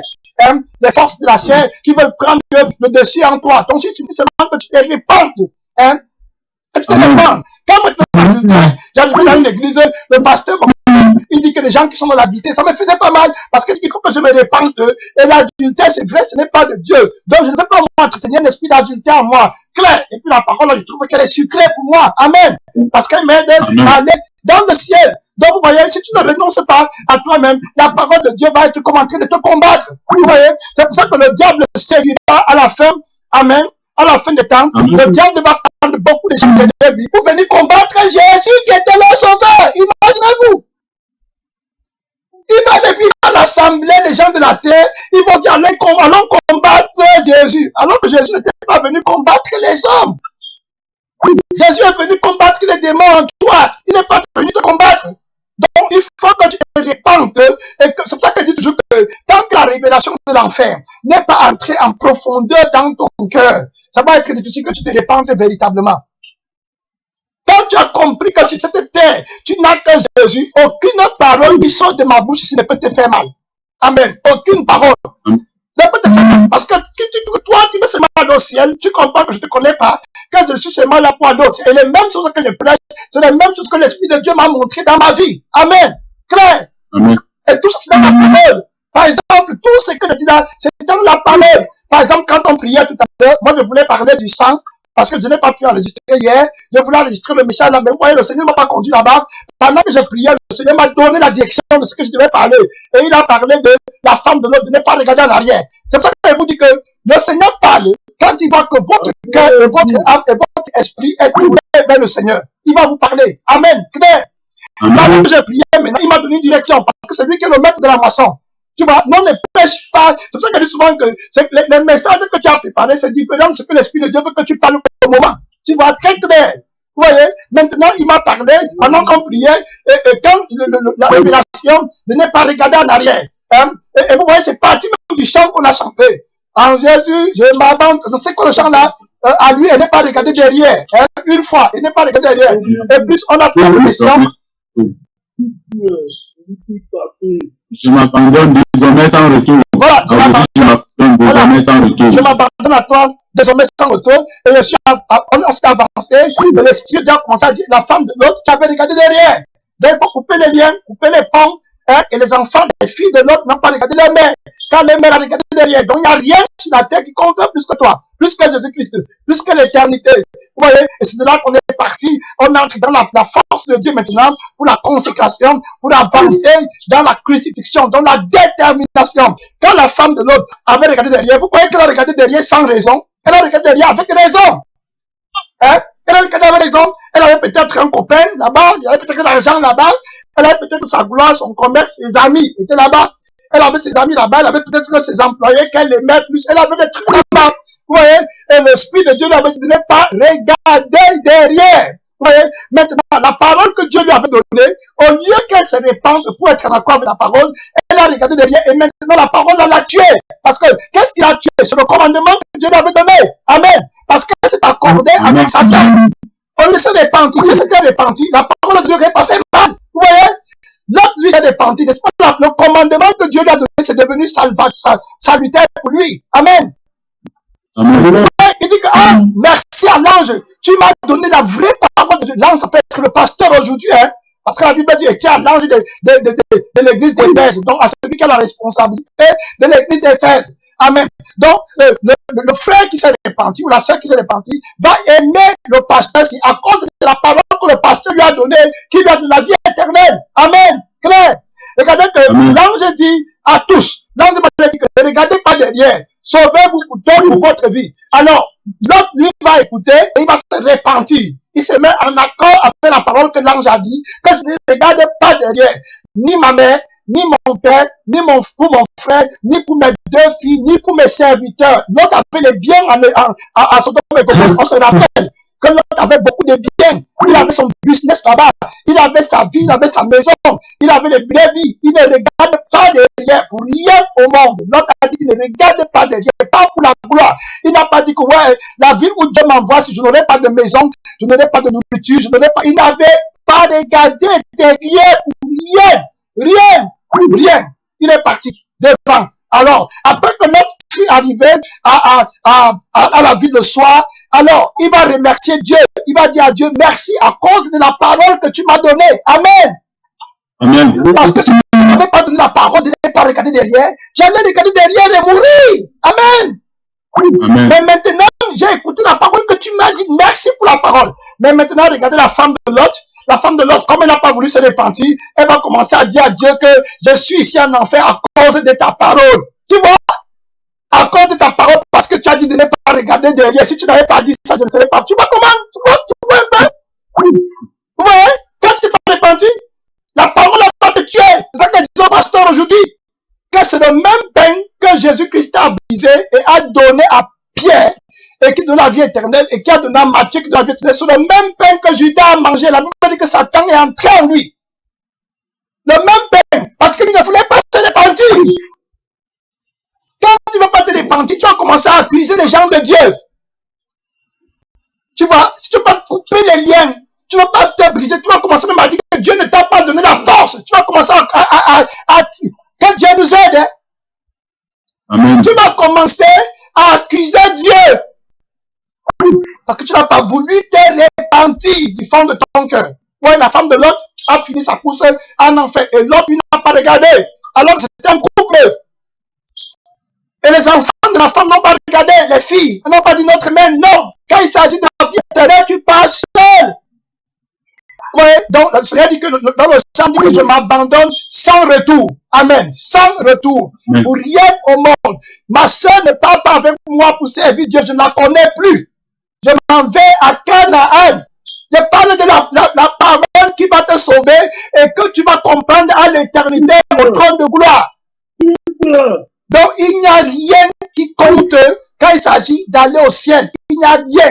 les forces de la chair qui veulent prendre le dessus en toi. Donc, il suffit seulement que tu te répandes. Et tu te répands. Quand maintenant, j'arrivais dans une église, le pasteur, il dit que les gens qui sont dans l'adultère, ça me faisait pas mal, parce qu'il faut que je me répande. Et l'adultère, c'est vrai, ce n'est pas de Dieu. Donc, je ne veux pas entretenir un esprit d'adultère en moi. Clair. Et puis la parole, je trouve qu'elle est sucrée pour moi. Amen. Parce qu'elle m'aide à aller dans le ciel. Donc, vous voyez, si tu ne renonces pas à toi-même, la parole de Dieu va être comme en train de te combattre. Vous voyez, c'est pour ça que le diable séduira à la fin. Amen. À la fin des temps, le diable va prendre beaucoup de gens derrière lui pour venir combattre Jésus qui était leur sauveur. Imaginez-vous. Il va depuis l'assemblée des gens de la terre, ils vont dire allons combattre Jésus. Alors que Jésus n'était pas venu combattre les hommes. Jésus est venu combattre les démons en toi. Il n'est pas venu te combattre. Donc il faut que tu te répandes. C'est pour ça que je dis toujours que tant que la révélation de l'enfer n'est pas entrée en profondeur dans ton cœur, ça va être difficile que tu te répandes véritablement. Quand tu as compris que sur cette terre, tu n'as que Jésus, aucune parole qui sort de ma bouche ici ne peut te faire mal. Amen. Aucune parole ne peut te faire mal. Parce que toi, tu veux seulement aller au ciel, tu comprends que je ne te connais pas, que je suis seulement là pour aller au ciel. Et les mêmes choses que je prêche, c'est les mêmes choses que l'Esprit de Dieu m'a montré dans ma vie. Amen. Clair. Amen. Et tout ça, c'est dans la parole. Par exemple, tout ce que je dis là, c'est dans la parole. Par exemple, quand on priait tout à l'heure, moi je voulais parler du sang, parce que je n'ai pas pu enregistrer hier. Je voulais enregistrer le message là, mais vous voyez, le Seigneur ne m'a pas conduit là-bas. Pendant que je priais, le Seigneur m'a donné la direction de ce que je devais parler. Et il a parlé de la femme de l'autre, de ne pas regarder en arrière. C'est pour ça que je vous dis que le Seigneur parle quand il voit que votre cœur et votre âme et votre esprit est tourné vers le Seigneur. Il va vous parler. Amen. Clair. Pendant que je priais, maintenant, il m'a donné une direction, parce que c'est lui qui est le maître de la moisson. Tu vois, non, ne prêche pas. C'est pour ça que je dis souvent que les messages que tu as préparés, c'est différent de ce que l'Esprit de Dieu veut que tu parles au moment. Tu vois, très clair. Vous voyez, maintenant, il m'a parlé, pendant qu'on priait, et quand la révélation de ne pas regarder en arrière. Et vous voyez, c'est parti même du chant qu'on a chanté. En Jésus, je m'abandonne. C'est quoi le chant là? À lui, elle n'est pas regardée derrière. Une fois, elle n'est pas regardée derrière. Et plus on a fait la mission. Je m'abandonne désormais sans retour. Voilà, je m'abandonne désormais sans retour. Je m'abandonne à toi désormais sans retour. Et je suis on s'est avancé. Et l'esprit de Dieu a commencé à dire la femme de l'autre qui avait regardé derrière. Donc il faut couper les liens, couper les ponts. Hein, et les enfants, les filles de l'autre n'ont pas regardé leur mère. Quand leur mère a regardé derrière. Donc il n'y a rien sur la terre qui compte plus que toi, plus que Jésus-Christ, plus que l'éternité. Vous voyez, et c'est de là qu'on est parti. On entre dans la force de Dieu maintenant pour la consécration, pour avancer dans la crucifixion, dans la détermination. Quand la femme de l'autre avait regardé derrière, vous croyez qu'elle a regardé derrière sans raison? Elle a regardé derrière avec raison. Hein? Elle avait raison. Elle avait peut-être un copain là-bas, il y avait peut-être de l'argent là-bas, elle avait peut-être sa gloire, son commerce, ses amis étaient là-bas. Elle avait ses amis là-bas, elle avait peut-être ses employés qu'elle aimait plus, elle avait des trucs là-bas. Vous voyez? Et l'Esprit de Dieu lui avait dit de ne pas regarder derrière. Vous voyez? Maintenant, la parole que Dieu lui avait donnée, au lieu qu'elle se répande pour être en accord avec la parole, elle a regardé derrière et maintenant la parole l'a tué. Parce que, qu'est-ce qu'il a tué? C'est le commandement que Dieu lui avait donné. Amen. Parce qu'elle s'est accordée avec Satan. On ne s'est repenti. Si c'était repenti, la parole de Dieu n'aurait pas fait mal. Vous voyez? L'autre, lui, s'est repenti. N'est-ce pas? Le commandement que Dieu lui a donné, c'est devenu salutaire pour lui. Amen. Amen. Il dit que, ah, merci à l'ange. Tu m'as donné la vraie parole de Dieu. L'ange, ça peut être le pasteur aujourd'hui, hein. Parce que la Bible dit qu'il y a l'ange de l'église d'Éphèse. Donc, à celui qui a la responsabilité de l'église d'Éphèse. Amen. Donc, le frère qui s'est repenti ou la sœur qui s'est repentie va aimer le pasteur à cause de la parole que le pasteur lui a donnée, qui lui a donné la vie éternelle. Amen. Claire. Regardez que l'ange dit à tous, l'ange m'a dit que ne regardez pas derrière, sauvez-vous pour votre vie. Alors, l'autre lui va écouter et il va se repentir. Il se met en accord avec la parole que l'ange a dit, que je ne regarde pas derrière, ni ma mère, ni mon père, ni pour mon frère, ni pour mes deux filles, ni pour mes serviteurs. L'autre avait les biens à Sodome et Gomorrhe. On se rappelle que l'autre avait beaucoup de biens. Il avait son business là-bas. Il avait sa vie, il avait sa maison. Il avait les brebis. Il ne regarde pas derrière pour rien au monde. L'autre a dit qu'il ne regarde pas derrière, pas pour la gloire. Il n'a pas dit que ouais, la ville où Dieu m'envoie, si je n'aurais pas de maison, je n'aurais pas de nourriture, je n'aurais pas. Il n'avait pas regardé derrière pour rien. Rien. Rien. Il est parti devant. Alors, après que l'autre fut arrivé à la ville le soir, alors, il va remercier Dieu. Il va dire à Dieu, merci à cause de la parole que tu m'as donnée. Amen. Amen. Parce que si tu ne m'avais pas donné la parole, je n'allais pas regarder derrière. J'allais regarder derrière et mourir. Amen. Amen. Mais maintenant, j'ai écouté la parole que tu m'as dit. Merci pour la parole. Mais maintenant, regardez la femme de l'autre. La femme de l'autre, comme elle n'a pas voulu se repentir, elle va commencer à dire à Dieu que je suis ici en enfer à cause de ta parole. Tu vois? À cause de ta parole, parce que tu as dit de ne pas regarder derrière. Si tu n'avais pas dit ça, je ne serais pas. Tu vois comment? Tu vois un peu? Vous voyez? Quand tu vas repentir, la parole va te tuer. C'est ça que dit au pasteur aujourd'hui. Que c'est le même pain que Jésus-Christ a brisé et a donné à Pierre et qui donne la vie éternelle et qui a donné à Matthieu qui donne la vie éternelle. C'est le même pain que Judas a mangé. La Bible dit que Satan est entré en lui. Le même pain. Parce qu'il ne voulait pas se repentir. Quand tu ne vas pas te repentir, tu vas commencer à accuser les gens de Dieu. Tu vois, si tu ne vas pas couper les liens, tu ne vas pas te briser, tu vas commencer même à dire que Dieu ne t'a pas donné la force. Tu vas commencer que Dieu nous aide. Hein? Amen. Tu vas commencer à accuser Dieu. Parce que tu n'as pas voulu te repentir du fond de ton cœur. Ouais, la femme de l'autre a fini sa course en enfer. Et l'autre, il n'a pas regardé. Alors que c'était un couple. Et les enfants de la femme n'ont pas regardé, les filles n'ont pas dit notre mère, non. Quand il s'agit de la vie éternelle, tu pars seul. Oui, donc le Seigneur dit que dans le chant dit que je m'abandonne sans retour. Amen. Sans retour. Amen. Pour rien au monde. Ma soeur ne parle pas avec moi pour servir Dieu, je ne la connais plus. Je m'en vais à Canaan. Je parle de la parole qui va te sauver et que tu vas comprendre à l'éternité au trône de gloire. Donc, il n'y a rien qui compte quand il s'agit d'aller au ciel. Il n'y a rien.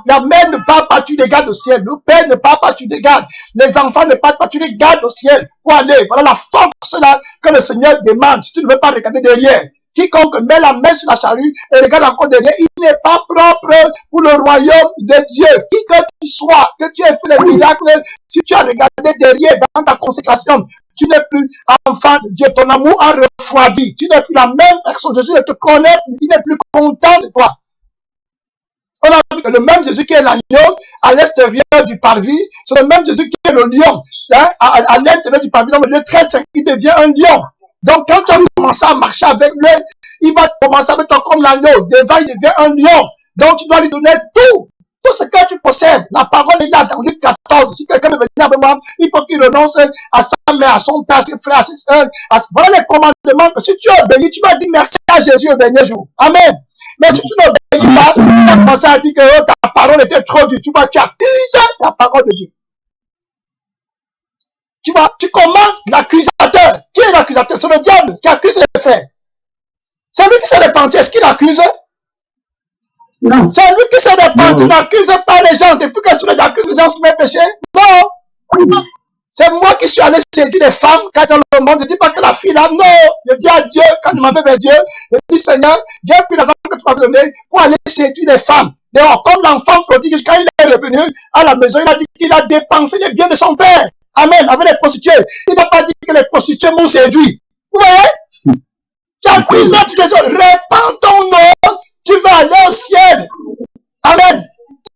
La mère ne parle pas, tu les gardes au ciel. Le père ne parle pas, tu les gardes. Les enfants ne parlent pas, tu les gardes au ciel pour aller. Voilà la force là que le Seigneur demande. Si tu ne veux pas regarder derrière, quiconque met la main sur la charrue et regarde encore derrière, il n'est pas propre pour le royaume de Dieu. Qui que tu sois, que tu aies fait des miracles, si tu as regardé derrière dans ta consécration, tu n'es plus enfant de Dieu. Ton amour a refroidi. Tu n'es plus la même personne. Jésus ne te connaît plus. Il n'est plus content de toi. On a vu que le même Jésus qui est l'agneau à l'extérieur du parvis, c'est le même Jésus qui est le lion. Hein, à l'intérieur du parvis, dans le lieu très saint, il devient un lion. Donc quand tu as commencé à marcher avec lui, il va commencer avec toi comme l'agneau. Devant, il devient un lion. Donc tu dois lui donner tout. Tout ce que tu possèdes. La parole est là dans Luc 14. Si quelqu'un veut venir avec moi, il faut qu'il renonce à sa mère, à son père, à ses frères, à ses soeurs. Voilà les commandements que si tu obéis, tu vas dire merci à Jésus au dernier jour. Amen. Mais si tu n'obéis pas, tu vas commencer à dire que oh, ta parole était trop dure. Tu accuses la parole de Dieu. Tu commandes l'accusateur. Qui est l'accusateur? C'est le diable qui accuse les frères. C'est lui qui s'est repenti. Est-ce qu'il accuse? Non. C'est lui qui s'est repenti. N'accuse pas les gens. Depuis que celui accuse les gens sur mes péchés. Non. C'est moi qui suis allé séduire les femmes quand dans le monde. Je ne dis pas que la fille là, non. Je dis à Dieu, quand je m'appelle vers Dieu, je dis Seigneur, j'ai pris l'argent que tu m'as donné pour aller séduire les femmes. D'ailleurs, comme l'enfant prodigue, quand il est revenu à la maison, il a dit qu'il a dépensé les biens de son père. Amen. Avec les prostituées. Il n'a pas dit que les prostituées m'ont séduit. Vous voyez? Tu as pris ça, tu te dis, répands ton nom, tu vas aller au ciel. Amen.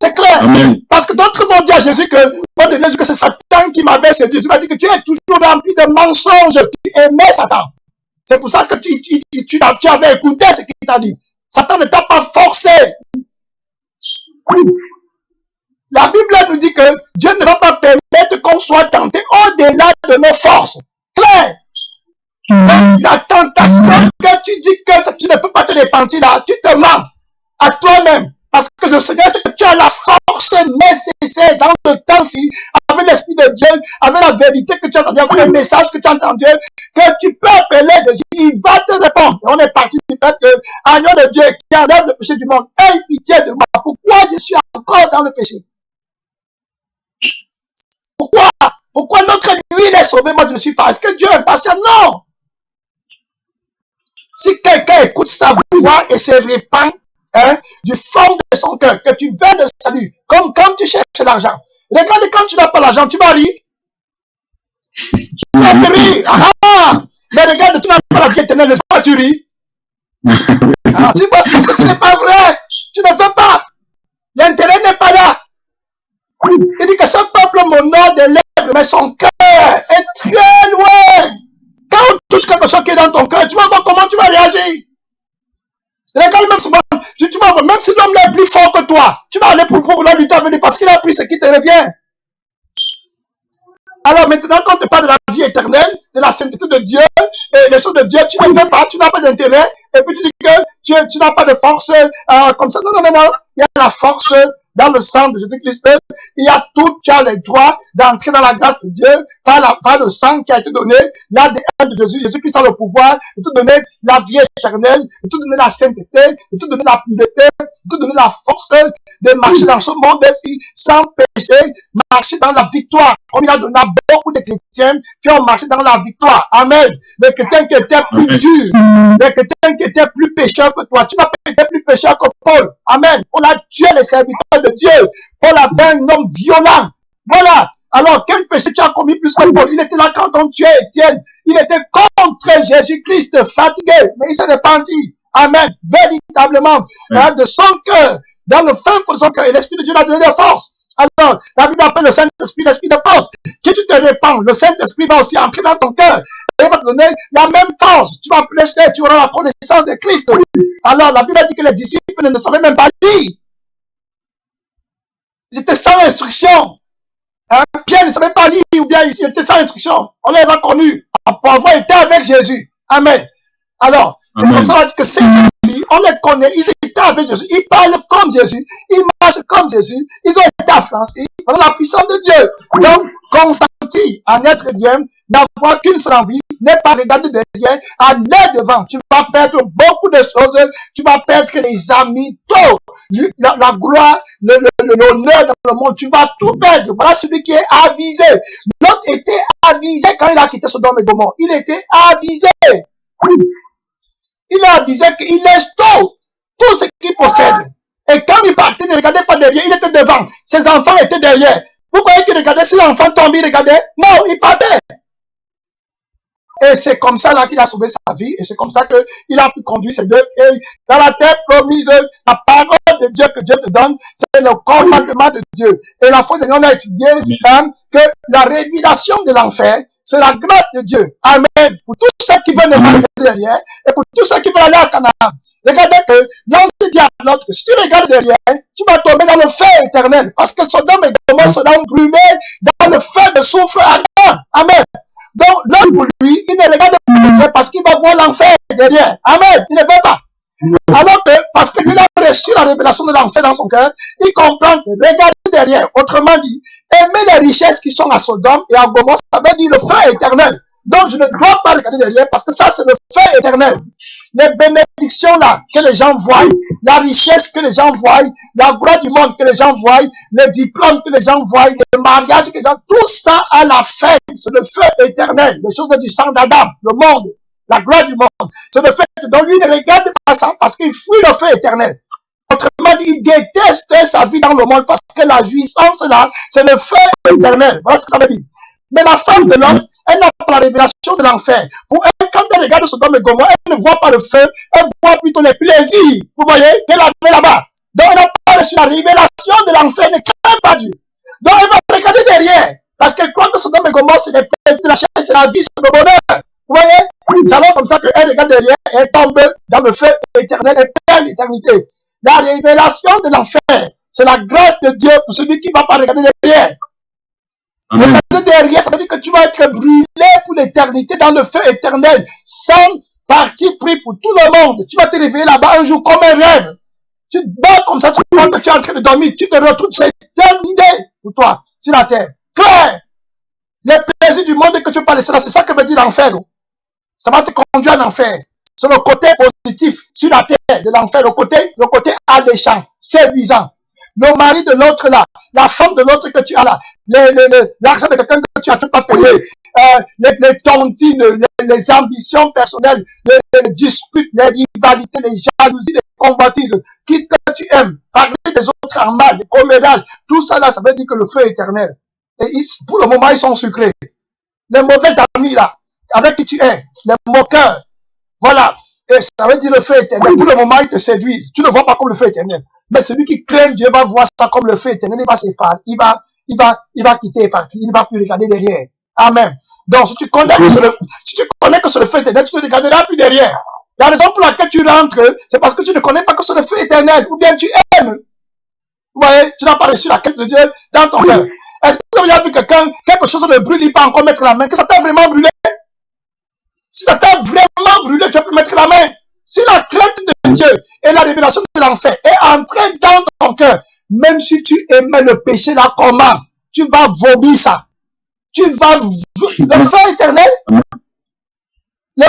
C'est clair. Amen. Parce que d'autres vont dire à Jésus que c'est Satan qui m'avait séduit. Tu vas dire que tu es toujours rempli de mensonges. Tu aimais Satan. C'est pour ça que tu avais écouté ce qu'il t'a dit. Satan ne t'a pas forcé. La Bible nous dit que Dieu ne va pas permettre qu'on soit tenté au-delà de nos forces. Clair. Donc, la tentation que tu dis que tu ne peux pas te repentir là, tu te mens à toi-même. Parce que le Seigneur, c'est que tu as la force nécessaire dans le temps-ci, avec l'Esprit de Dieu, avec la vérité que tu as entendu, avec le message que tu as entendu, que tu peux appeler Jésus, il va te répondre. Et on est parti du fait que, agneau de Dieu qui enlève le péché du monde, aie pitié de moi. Pourquoi je suis encore dans le péché? Pourquoi notre huile est sauvée, moi je ne suis pas? Est-ce que Dieu est patient? Non! Si quelqu'un écoute sa voix et se répand, du fond de son cœur, que tu veux le salut, comme quand tu cherches l'argent. Regarde, quand tu n'as pas l'argent, tu vas rire. Tu vas rire. Ah, mais regarde, tu n'as pas la vie éternelle, n'est-ce pas, tu ris. Alors, tu vois, parce que ce n'est pas vrai. Tu ne veux pas. L'intérêt n'est pas là. Il dit que ce peuple m'honore des lèvres, mais son cœur est très loin. Quand on touche quelque chose qui est dans ton cœur, tu vas voir comment tu vas réagir. Regarde même souvent, tu vas voir, même si l'homme est plus fort que toi, tu vas aller pour vouloir lui t'amener parce qu'il a pris ce qui te revient. Alors maintenant, quand on te parle de la vie éternelle, de la sainteté de Dieu, et les choses de Dieu, tu ne veux pas, tu n'as pas d'intérêt, et puis tu dis que tu n'as pas de force comme ça. Non. Il y a la force dans le sang de Jésus-Christ. Il y a tout, tu as le droit d'entrer dans la grâce de Dieu par le sang qui a été donné, l'ADN de Jésus. Jésus-Christ a le pouvoir de te donner la vie éternelle, de te donner la sainteté, de te donner la pureté, de te donner la force de marcher dans ce monde-ci sans péché, marcher dans la victoire. Comme il a donné à beaucoup de chrétiens qui ont marché dans la victoire. Amen. Les chrétiens qui étaient plus durs, les chrétiens qui étaient plus pécheurs que toi. Tu n'as pas été plus pécheur que Paul. Amen. On a tué les serviteurs de Dieu. Paul avait un homme violent. Voilà. Alors, quel péché tu as commis plus que Paul? Il était là quand on tuait Étienne. Il était contre Jésus-Christ, fatigué. Mais il s'est repenti. Amen. Véritablement. De son cœur. Dans le fin fond de son cœur. Et l'Esprit de Dieu l'a donné de force. Alors, la Bible appelle le Saint-Esprit l'Esprit de force. Si tu te répands, le Saint-Esprit va aussi entrer dans ton cœur. Et il va te donner la même force. Tu vas prêcher, tu auras la connaissance de Christ. Alors, la Bible dit que les disciples ne savaient même pas lire. Ils étaient sans instruction. Pierre ne savait pas lire, ou bien ils étaient sans instruction. On les a connus. Pour avoir été avec Jésus. Amen. Alors, c'est comme ça qu'on dit que ces gens-ci, on les connaît, ils étaient avec Jésus, ils parlent comme Jésus, ils marchent comme Jésus, ils ont été affranchis par la puissance de Dieu. Donc, consenti à être bien, n'avoir qu'une seule envie, n'est pas regarder derrière, aller devant. Tu vas perdre beaucoup de choses, tu vas perdre les amis, tout, la gloire, l'honneur dans le monde, tu vas tout perdre. Voilà celui qui est avisé. L'autre était avisé quand il a quitté Sodome et Gomorrhe. Il était avisé. il a avisé qu'il laisse tout ce qu'il possède. Et quand il partait, il ne regardait pas derrière, il était devant. Ses enfants étaient derrière. Vous croyez qu'il regardait, si l'enfant tombe, il regardait? Non, il partait. Et c'est comme ça là qu'il a sauvé sa vie. Et c'est comme ça qu'il a pu conduire ses deux filles dans la terre promise. La parole de Dieu que Dieu te donne, c'est le commandement de Dieu. Et la fois dernière, on a étudié que la révélation de l'enfer, c'est la grâce de Dieu. Amen. Pour tous ceux qui veulent ne pas regarder derrière et pour tous ceux qui veulent aller à Canaan. Regardez que l'ange dit à l'autre que si tu regardes derrière, tu vas tomber dans le feu éternel. Parce que Sodome et Gomorrhe seront brûlés dans le feu de soufre ardent. Amen. Donc, l'homme pour lui, il ne regarde pas derrière parce qu'il va voir l'enfer derrière. Amen. Il ne veut pas. Alors que, parce que lui a reçu la révélation de l'enfer dans son cœur, il comprend que regarder derrière, autrement dit, aimer les richesses qui sont à Sodome et à Gomorrhe, ça veut dire le feu éternel. Donc, je ne dois pas regarder derrière parce que ça, c'est le feu éternel. Les bénédictions là, que les gens voient, la richesse que les gens voient, la gloire du monde que les gens voient, les diplômes que les gens voient, les mariages que les gens, tout ça à la fin, c'est le feu éternel. Les choses du sang d'Adam, le monde, la gloire du monde. C'est le fait dont lui ne regarde pas ça parce qu'il fuit le feu éternel. Autrement dit, il déteste sa vie dans le monde parce que la jouissance là, c'est le feu éternel. Voilà ce que ça veut dire. Mais la femme de l'homme, elle n'a pas la révélation de l'enfer. Pour elle, quand elle regarde Sodome et Gomorrhe, elle ne voit pas le feu, elle voit plutôt les plaisirs. Vous voyez, qu'elle avait là-bas. Donc, elle n'a pas reçu la révélation de l'enfer, elle ne craint pas Dieu. Donc, elle va regarder derrière. Parce qu'elle croit que Sodome et Gomorrhe, c'est les plaisirs de la chair, c'est la vie, c'est le bonheur. Vous voyez? C'est alors comme ça qu'elle regarde derrière, elle tombe dans le feu éternel, elle perd l'éternité. La révélation de l'enfer, c'est la grâce de Dieu pour celui qui ne va pas regarder derrière. Regarder derrière, ça veut dire que tu vas être brûlé pour l'éternité dans le feu éternel, sans parti pris pour tout le monde. Tu vas te réveiller là-bas un jour comme un rêve. Tu te bats comme ça, tu crois que tu es en train de dormir, tu te retrouves, c'est terminé pour toi, sur la terre. Claire! Les plaisirs du monde que tu veux pas laisser là, c'est ça que veut dire l'enfer. Ça va te conduire en enfer. C'est le côté positif sur la terre de l'enfer, le côté alléchant, séduisant. Le mari de l'autre là, la femme de l'autre que tu as là, l'argent de quelqu'un que tu as tout à payer, les tontines, les ambitions personnelles, les disputes, les rivalités, les jalousies, les convoitises, qui que tu aimes, parler des autres en mal, les commérages, tout ça là, ça veut dire que le feu est éternel. Et pour le moment, ils sont sucrés. Les mauvais amis là, avec qui tu es, les moqueurs, voilà. Et ça veut dire le feu éternel. Pour le moment, ils te séduisent. Tu ne vois pas comme le feu éternel. Mais celui qui craint Dieu va voir ça comme le feu éternel. Il va s'épargner. Il va quitter et partir. Il ne va plus regarder derrière. Amen. Donc, si tu connais que c'est le feu éternel, tu ne regarderas plus derrière. La raison pour laquelle tu rentres, c'est parce que tu ne connais pas que c'est le feu éternel. Ou bien tu aimes. Vous voyez, tu n'as pas reçu la quête de Dieu dans ton cœur. Est-ce que vous avez vu quelqu'un, quelque chose ne brûle, il peut encore mettre la main, que ça t'a vraiment brûlé? Si ça t'a vraiment brûlé, tu peux mettre la main. Si la crainte de Dieu et la révélation de l'enfer est entrée dans ton cœur, même si tu aimais le péché là, comment? Tu vas vomir ça. Le feu éternel, le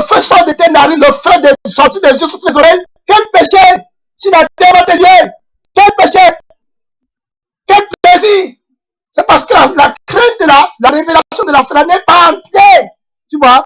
feu sort de tes narines, le feu sorti des yeux, sur tes oreilles. Quel péché? Si la terre va te dire, quel péché? Quel plaisir? C'est parce que la crainte là, la révélation de l'enfer n'est pas entrée. Tu vois?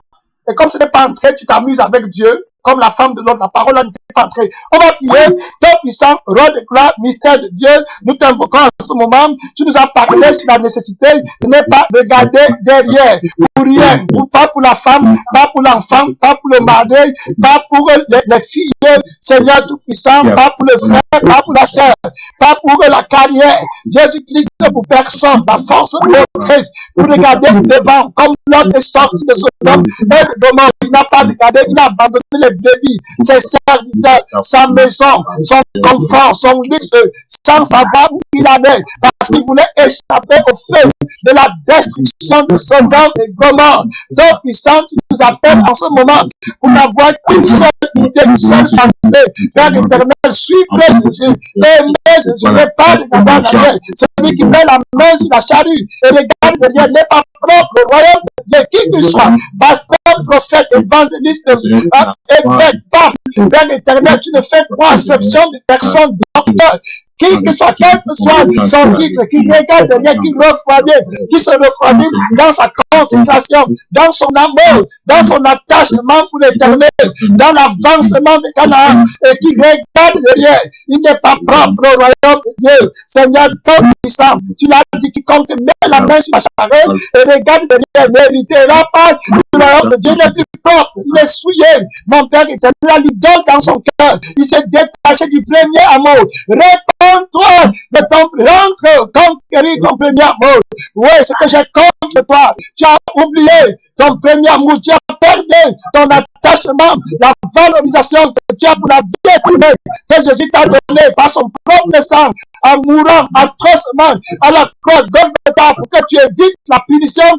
Et comme ce n'est pas entré, tu t'amuses avec Dieu. Comme la femme de l'autre, la parole n'est pas entrée. On va prier. Ton puissant, roi de gloire, mystère de Dieu, nous t'invoquons en ce moment. Tu nous as parlé sur la nécessité de ne pas regarder derrière. Pour rien. Pas pour la femme, pas pour l'enfant, pas pour le mari, pas pour les filles. Seigneur tout-puissant, pas pour le frère, pas pour la sœur, pas pour la carrière. Jésus-Christ, pour personne, la force motrice, pour regarder devant, comme l'autre est sorti de Sodome et de Gomorrhe. Il n'a pas regardé, il a abandonné les brebis, ses serviteurs, sa maison, son confort, son luxe, sans savoir où il allait, parce qu'il voulait échapper au feu de la destruction de Sodome et Gomorrhe. Donc, puissant, tu nous appelles en ce moment pour n'avoir qu'une seule idée, une seule pensée. Père éternel, suivre Jésus, aimer Jésus, ne pas regarder en arrière. Celui qui met la main sur la charrue et regarde derrière n'est pas propre au royaume de Dieu, qui que soit, pasteur, prophète, évangéliste, évêque, pape, Père éternel, tu ne fais pas exception de personne, docteur. Qui que soit, quel que soit son titre, qui regarde derrière, qui refroidit, qui se refroidit dans sa consécration, dans son amour, dans son attachement pour l'éternel, dans l'avancement de Canaan, et qui regarde derrière, il n'est pas propre au royaume de Dieu. Seigneur, ton puissant, tu l'as dit, quiconque met la main sur la charrette et regarde derrière, ne méritera pas du royaume de Dieu, il n'est plus propre, il est souillé. Mon Père éternel, l'idole dans son cœur, il s'est détaché du premier amour. Réponds-toi de ton rentre, conquérir ton premier amour. Oui, ce que j'ai contre toi, tu as oublié ton premier amour, tu as perdu ton attachement, la valorisation que tu as pour la vie éternelle que Jésus t'a donnée par son propre sang, en mourant atrocement à la croix de Golgotha pour que tu évites la punition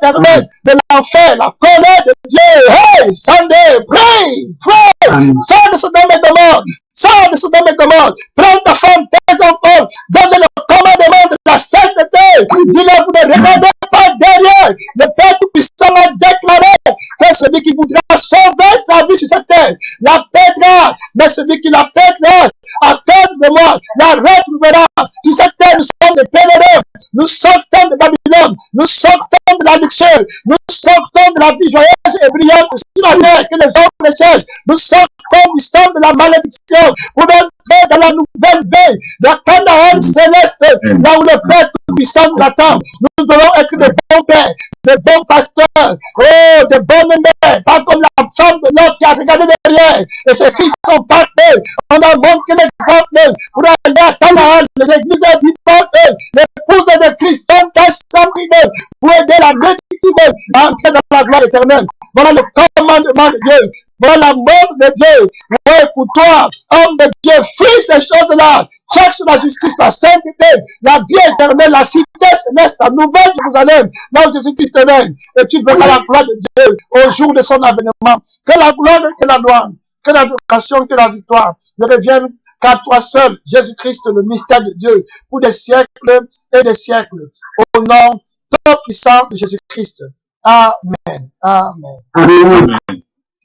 éternelle de l'enfer, la colère de Dieu. Hey, Sunday, pray, sors de ce domaine et Gomorrhe, sors de ce domaine et Gomorrhe, prends ta femme, tes enfants, donne le commandement de la sainteté, dis-leur, vous ne regardez pas derrière, le Père Tout-Puissant a déclaré que celui qui voudra sauver sa vie sur cette terre, la perdra, mais celui qui la perdra, à cause de moi, la retrouvera. Sur cette terre, nous sommes des pèlerins, nous sortons de Babylone, nous sortons de la luxure, nous sortons de la vie joyeuse et brillante sur la terre que les hommes recherchent, nous sortons du sang de la malédiction pour entrer dans la nouvelle vie, de la Canaan céleste, là où le Père Tout-Puissant nous attend. Nous devons être des bons pères, des bons pasteurs, oh, des bonnes mères, pas comme la femme de l'autre qui a regardé derrière et ses fils sont partis. On a montré l'exemple pour aller à Canaan, les églises vivantes, les épouses de Christ sont assemblées pour aider la multitude à entrer dans la gloire éternelle. Voilà le commandement de Dieu. Voilà l'amour de Dieu. Oui, pour toi, homme de Dieu, fuis ces choses-là. Cherche la justice, la sainteté, la vie éternelle, la cité céleste, la nouvelle Jérusalem, là où Jésus-Christ règne. Et tu verras la gloire de Dieu au jour de son avènement. Que la gloire, que la gloire, que l'adoration, que la victoire ne reviennent qu'à toi seul, Jésus-Christ, le mystère de Dieu, pour des siècles et des siècles. Au nom tout puissant de Jésus-Christ. Amen. Amen. Amen.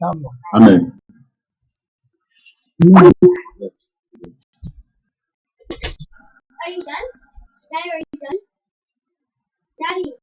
Amen. Amen. Are you done? Daddy, are you done? Daddy.